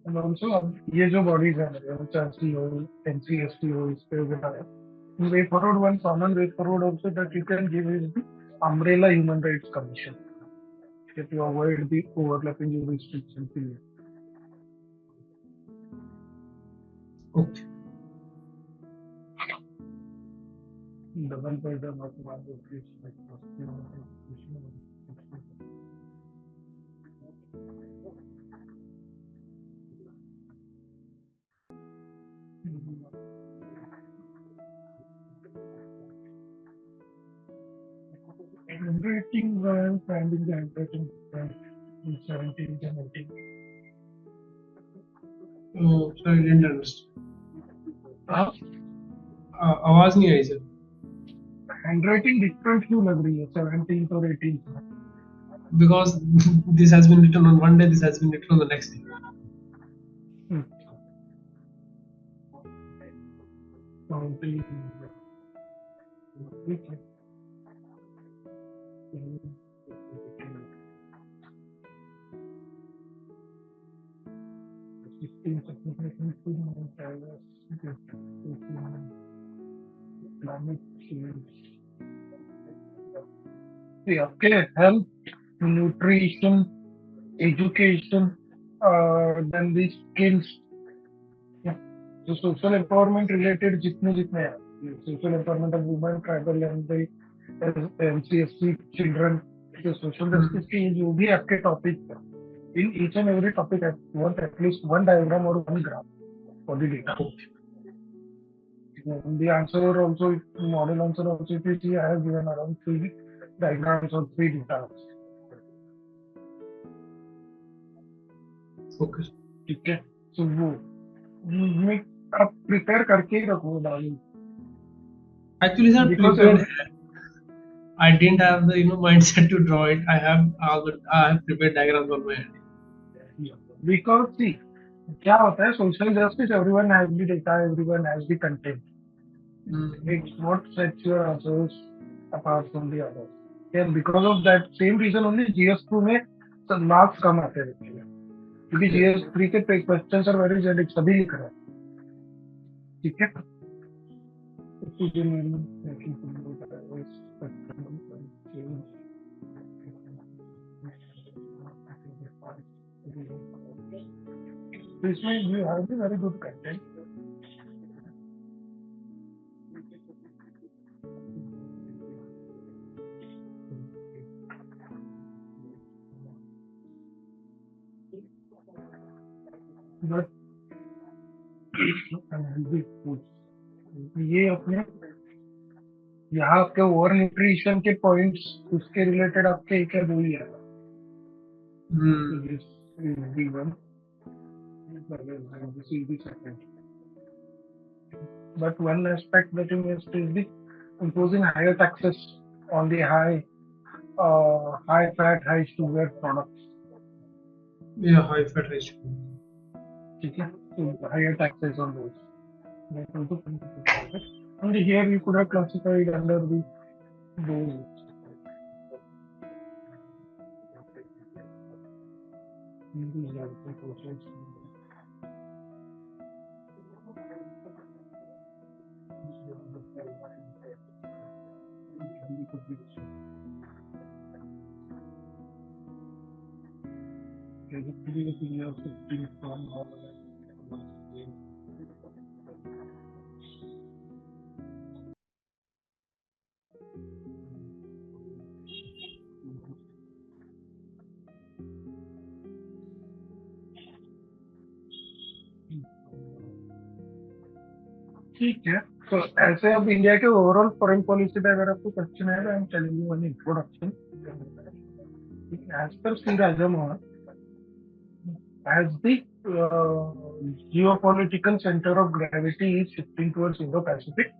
and also अब ये जो bodies हैं UPSC हो NCST हो इस पे बनाया way forward one common way forward also that you can give is the umbrella human rights commission that you avoid the overlapping jurisdiction period. Okay. Double by the mathematical handwriting while finding the handwriting in 17 and 18. Oh, sorry, I didn't understand. हाँ, आवाज नहीं आई sir. handwriting different क्यों लग रही है 17th और 18th में? Because this has been written on one day, this has been written on the next day. Okay, health, nutrition, education, then the skills. Yeah. So social empowerment related जितने जितने हैं, social empowerment of women, tribal and the NCSC children, the social justice के ये जो भी आपके topic है, in each and every topic I want at least one diagram or one graph for the data. The answer also, model answer also, if you see, I have given around 3 diagrams or 3 data. Okay. ठीक है, so वो मैं आप prepare करके ही रखो डाली. Actually, sir, Because prepared. I didn't have the mindset to draw it. I have prepared diagrams on my hand. because see, क्या होता है social justice, everyone has the data, everyone has the content. It's what sets your answers apart from the others. And because of that same reason only GS2 में सब marks कम आते रहते हैं. क्योंकि GS3 के questions are very generic, सभी लिख रहे हैं. ठीक है? So इसमें you have the very good content. But unhealthy foods. ये अपने यहाँ आपके ओवर न्यूट्रिशन के पॉइंट्स उसके रिलेटेड आपके एक या दो ही है. This is the one. This is the second. But one aspect that you missed is the imposing higher taxes on the high fat, high sugar products. Yeah, high fat ratio. ठीक है, so higher taxes on those. That also comes into play. And here you could have classified under the those. These are the process. ठीक है, तो ऐसे अब India के overall foreign policy पे अगर आपको क्वेश्चन है, I am telling you one introduction. As per Sri Rajamohan, as the geopolitical center of gravity is shifting towards Indo-Pacific,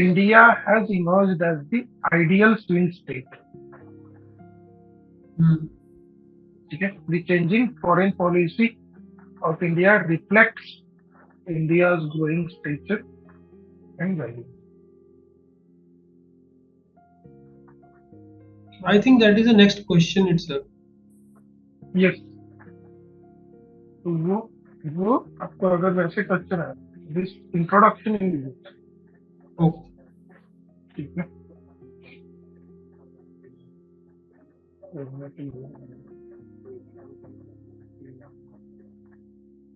India has emerged as the ideal swing state. ठीक है, the changing foreign policy of India reflects India's growing stature and value. I think that is the next question itself. Yes. तो वो आपको अगर वैसे question है, this introduction in English. Okay. ठीक है.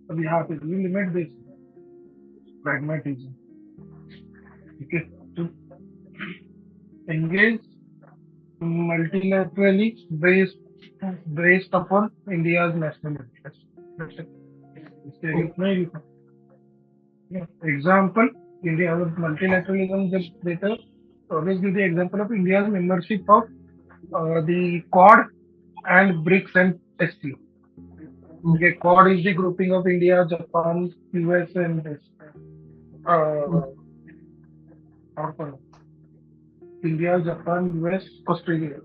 अब यहाँ पे we limit this pragmatism. ठीक है, to engage multilaterally based upon India's national interest. That's it. इसके आगे इतना ही लिखा. Example, India multilateralism जब देता है, always give the example of India's membership of the Quad and BRICS and SCO. Okay, Quad is the grouping of India, Japan, US and this. और कौन? India, Japan, US, Australia.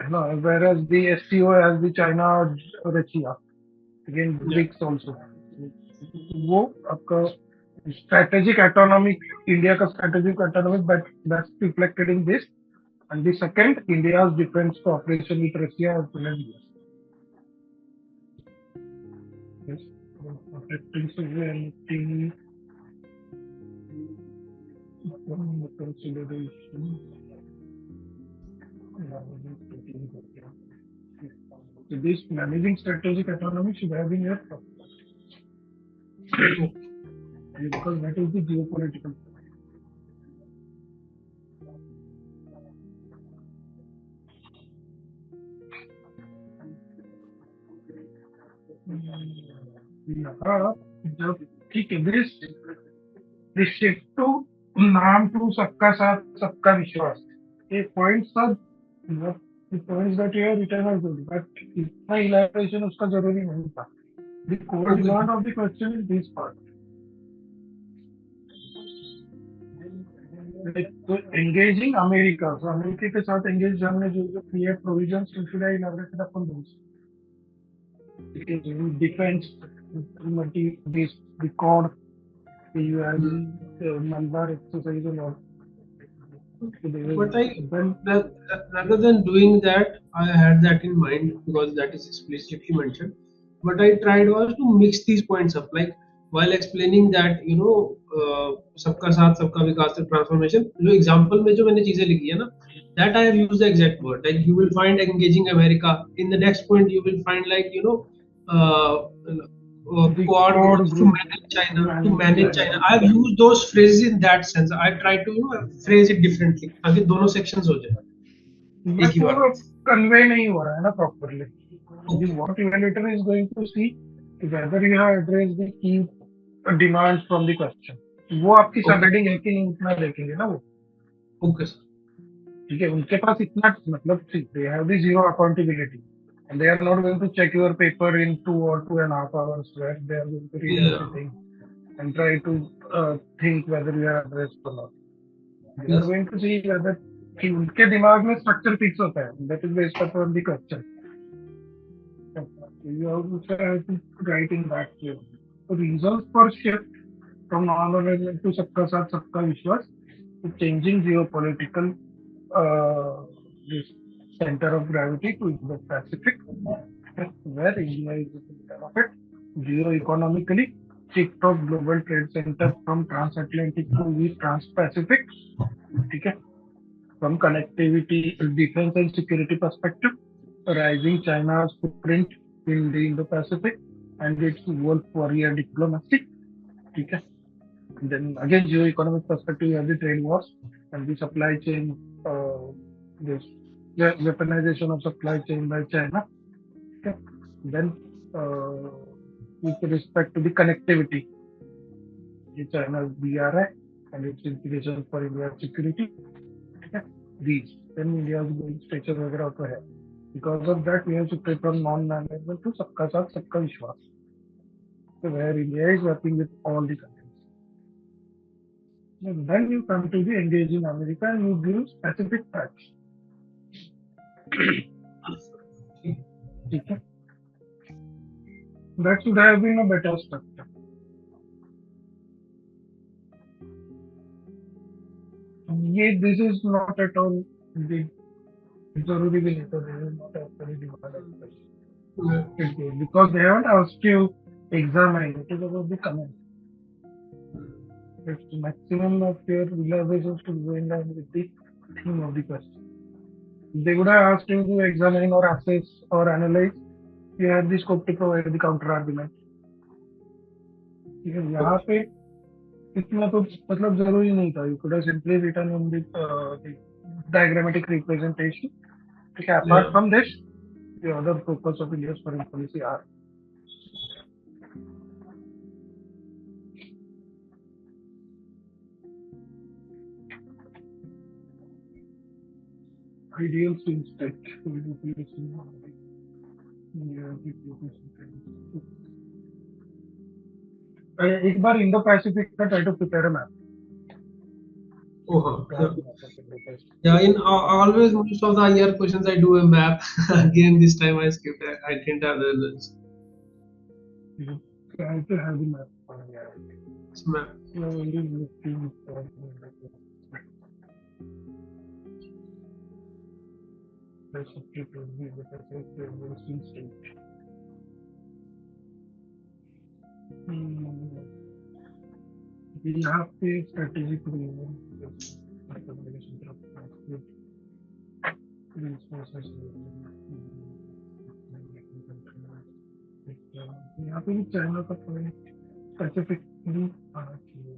No, whereas the SCO has the China, Russia. Again, BRICS also. वो आपका strategic autonomy, India का strategic autonomy, but that's reflected in this. And the second, India's defense cooperation with Russia as well as US. Yes. Protecting sovereignty, consideration. So this managing strategic autonomy should have been your top. Because that is the geopolitical. जब ठीक है, this shift to नाम to सबका साथ सबका विश्वास, ये points are the points that you have written are good, but इतना elaboration उसका जरूरी नहीं था. The core demand of the question is this part. So engaging America, so America के साथ engage करने जो clear provisions should have elaborated upon those. Defense, this record, you have Malabar exercise and all. But rather than doing that, I had that in mind because that is explicitly mentioned. What I tried was to mix these points up, like while explaining that सबका साथ सबका विकास transformation. जो example में जो मैंने चीजें लिखी है ना, that I have used the exact word. Like you will find engaging America. In the next point, you will find like Quad to manage China. To manage China, I have used those phrases in that sense. I tried to phrase it differently, ताकि दोनों sections हो जाए एक ही बार. Convey नहीं हो रहा है ना properly. What evaluator is going to see whether you have addressed the key demands from the question. वो आपकी subheading है कि नहीं उतना देखेंगे ना वो. Okay sir. ठीक है, उनके पास इतना मतलब they have the zero accountability. And they are not going to check your paper in 2 or 2.5 hours, where they are going to read everything and try to think whether you have addressed or not. They are going to see whether कि उनके दिमाग में structure fix होता है. That is based upon the question. You have to write in that way. So reasons for shift from non-alignment to सबका साथ सबका विश्वास, to changing geopolitical this center of gravity to Indo-Pacific, where India is the of it, geo-economically shift of global trade center from transatlantic to the trans-Pacific, okay, from connectivity, defense and security perspective, rising China's footprint in the Indo-Pacific and its world warrior diplomacy, okay. And then again, geo-economic perspective, you have the trade wars and the supply chain, this weaponization of supply chain by China. Okay. Then, with respect to the connectivity, China's BRI and its implications for India's security. These. Then India's going stature वगैरह तो है. Because of that, we have shifted from non-management to सबका साथ सबका विश्वास. So where India is working with all the countries. And then you come to the engaging America and you give specific facts. Okay. That should have been a better structure. This is not at all the जरूरी भी नहीं था. This is not actually demanded. Because they haven't asked you examine. It is about the comment. It's maximum of your realizations to go in line with the theme of the question. They would have asked you to examine or assess or analyze. You have the scope to provide the counter argument. यहाँ पे इतना तो मतलब जरूरी नहीं था. You could have simply written on the diagrammatic representation. Okay, apart from this, the other focus of India's foreign policy are ideals in state. एक बार Indo Pacific का try to prepare a map. Yeah, in always most of the year questions I do a map. Again, this time I skipped. I didn't have the Try to have the map. map. यहाँ पे strategic reason यहाँ पे भी China का specifically आना चाहिए.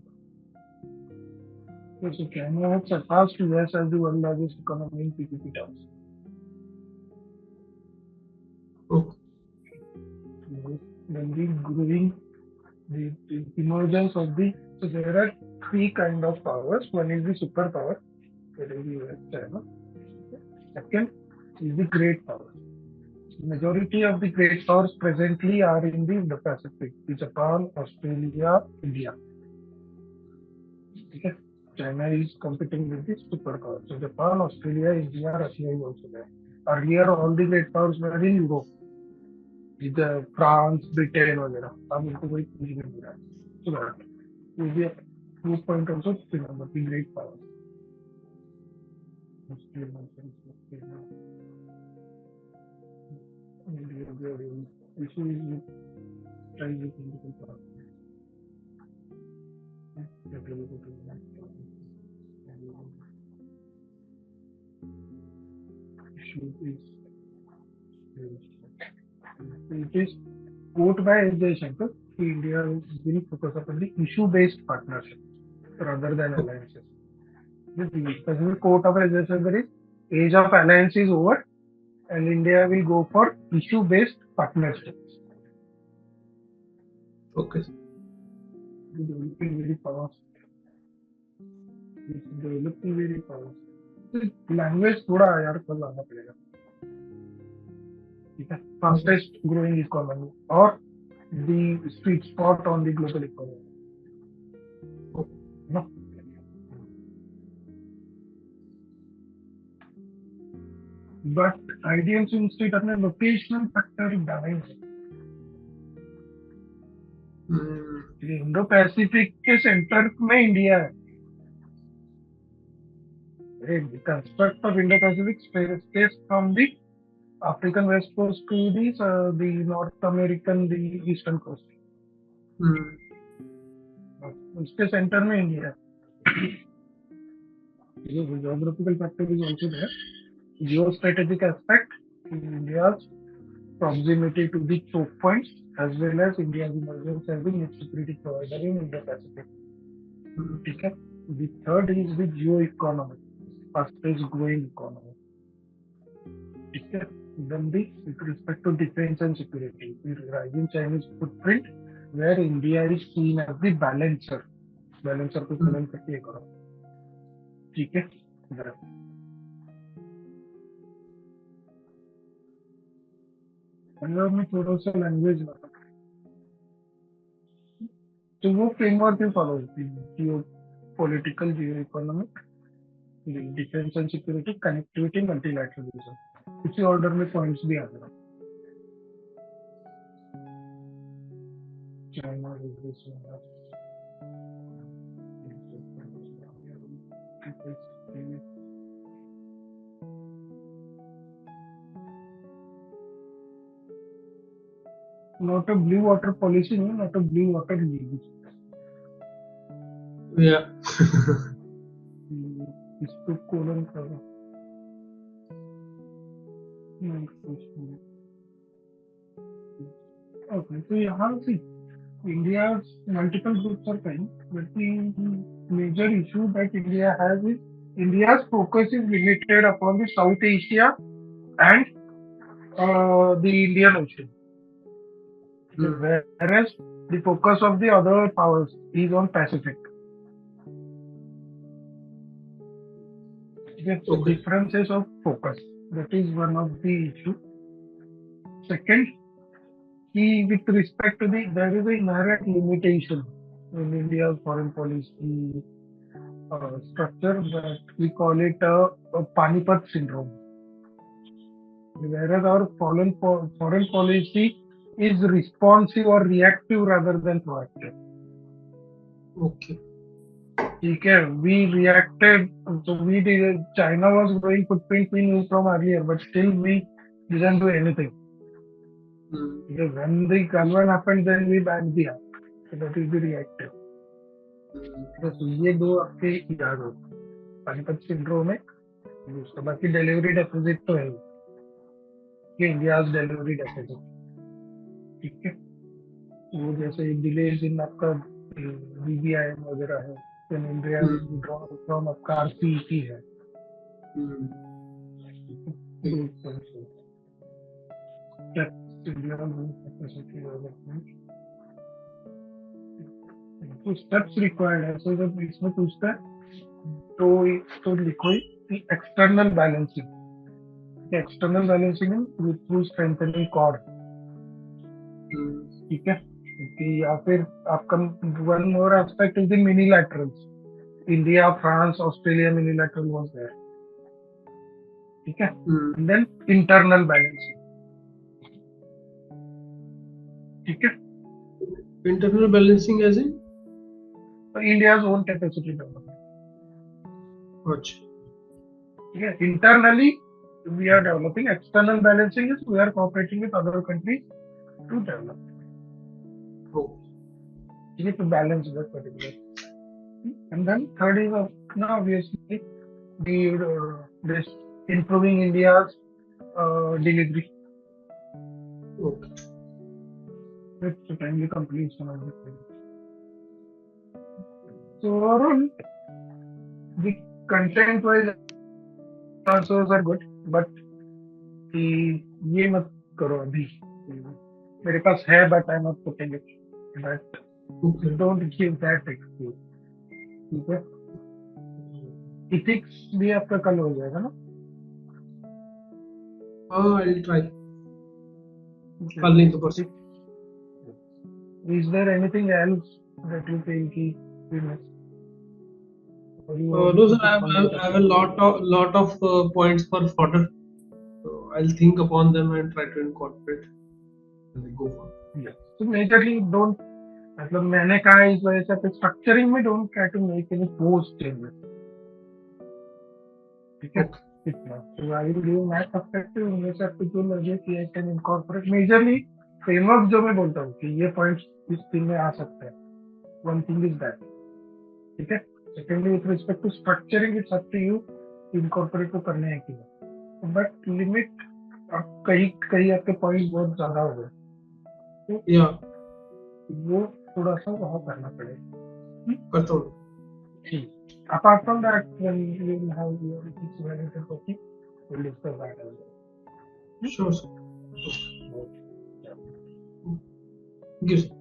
So China has surpassed US as the world largest economy in PPP terms. When the growing the emergence of the, so there are three kind of powers. One is the superpower, that is the US, China. Second is the great powers. Majority of the great powers presently are in the Indo-Pacific, Japan, Australia, India. Okay. China is competing with the superpowers. So Japan, Australia, India, Russia is also there. Earlier, all the great powers were in Europe. The France, Britain, वगैरह. अब उनको कोई पूछ नहीं रहा. So that will be a proof point also to remember the great powers. Issue is with strategic political power. Issue is it is quote by Jaishankar. India will focus upon the issue-based partnership rather than alliances. The specific quote of Jaishankar is age of alliance is over and India will go for issue-based partnerships. Okay. Developing very fast. Developing very fast. Language थोड़ा यार कल लाना पड़ेगा. Fastest growing economy or the sweet spot on the global economy. No. But ideals in state अपने locational factor डालेंगे. Indo Pacific के centre में India है. The construct of Indo-Pacific space from the African west coast to the North American, the eastern coast. उसके centre में India है. Geographical factor is also there. Geostrategic aspect, India's proximity to the choke points as well as India's emergence as the net security provider in Indo-Pacific. Okay. The third is the geo-economy, fastest growing economy. Okay. Then with respect to defense and security, the rising Chinese footprint, where India is seen as the balancer balancer को select करके ये करो, ठीक है। इधर पंजाब में थोड़ा सा लैंग्वेज लगा, तो वो फ्रेमवर्क ही फॉलो होती है, जियो political, Jio economic, defence and security, connectivity, multilateralism, इसी ऑर्डर में पॉइंट्स भी आ गए। China not a blue water policy, no, not a blue water navy. Yeah. इसको कोलन करो। Okay, so यहाँ से India's multiple groups are coming, but the major issue that India has is India's focus is limited upon the South Asia and the Indian Ocean. Whereas the focus of the other powers is on Pacific. So Okay. differences of focus, that is one of the issue. Second, with respect to there is a inherent limitation in India's foreign policy structure that we call it a Panipat syndrome. Whereas our foreign policy is responsive or reactive rather than proactive. Okay. Okay, we reacted, so we did. China was growing footprint we knew from earlier, but still we didn't do anything. Because when the Gulf happened, then we banned the app. So that is the reactive. So ये दो आपके याद हो, Panipat syndrome है, दूसरा बाकी delivery deficit तो है, ये इंडिया डिलीवरी डेफिसिट, ठीक है। वो जैसे डिलेज इन आपका BBIM वगैरह है, then India withdrawn from आपका RCEP है, तो स्टेप्स रिक्वायर्ड है। सो जब इसमें पूछता है तो लिखो external balancing, external balancing through strengthening core, ठीक है। या फिर आपका one more aspect is the minilaterals, India, France, Australia minilateral was there, ठीक है। देन इंटरनल बैलेंसिंग, ठीक है। Internal balancing as in? India's own capacity development, अच्छा. ठीक है। Internally we are developing, external balancing is we are cooperating with other countries to develop. Oh. You need to balance that particular. And then third is now obviously this improving India's delivery Okay. with the timely completion of the things. So overall, the content-wise answers are good, but ये मत करो अभी, मेरे पास है but I'm not putting it. But don't give that excuse, ठीक है। Ethics भी आपका कल हो जाएगा ना? I'll try. कल नहीं तो परसों. Is there anything else that you feel कि we missed? No, sir. I have a lot of points for fodder. So I'll think upon them and try to incorporate as we go forward. Yeah. So majorly don't, मतलब मैंने कहा इस वजह से आपके structuring में don't try to make any forced changes, ठीक है। इतना तो I will give my perspective, उनमें से आपको जो लगे कि I can incorporate majorly framework जो मैं बोलता हूँ कि ये points इस thing में आ सकते हैं, one thing is that, ठीक है। Secondly, with respect to structuring, it's up to you incorporate को करने हैं कि नहीं, but limit कहीं आपके पॉइंट बहुत ज्यादा हो गए, वो थोड़ा सा वहाँ करना पड़ेगा, करता हूँ. Apart from that, when you will have your related topic, we'll discuss that as well. Sure, sir. Thank you, sir.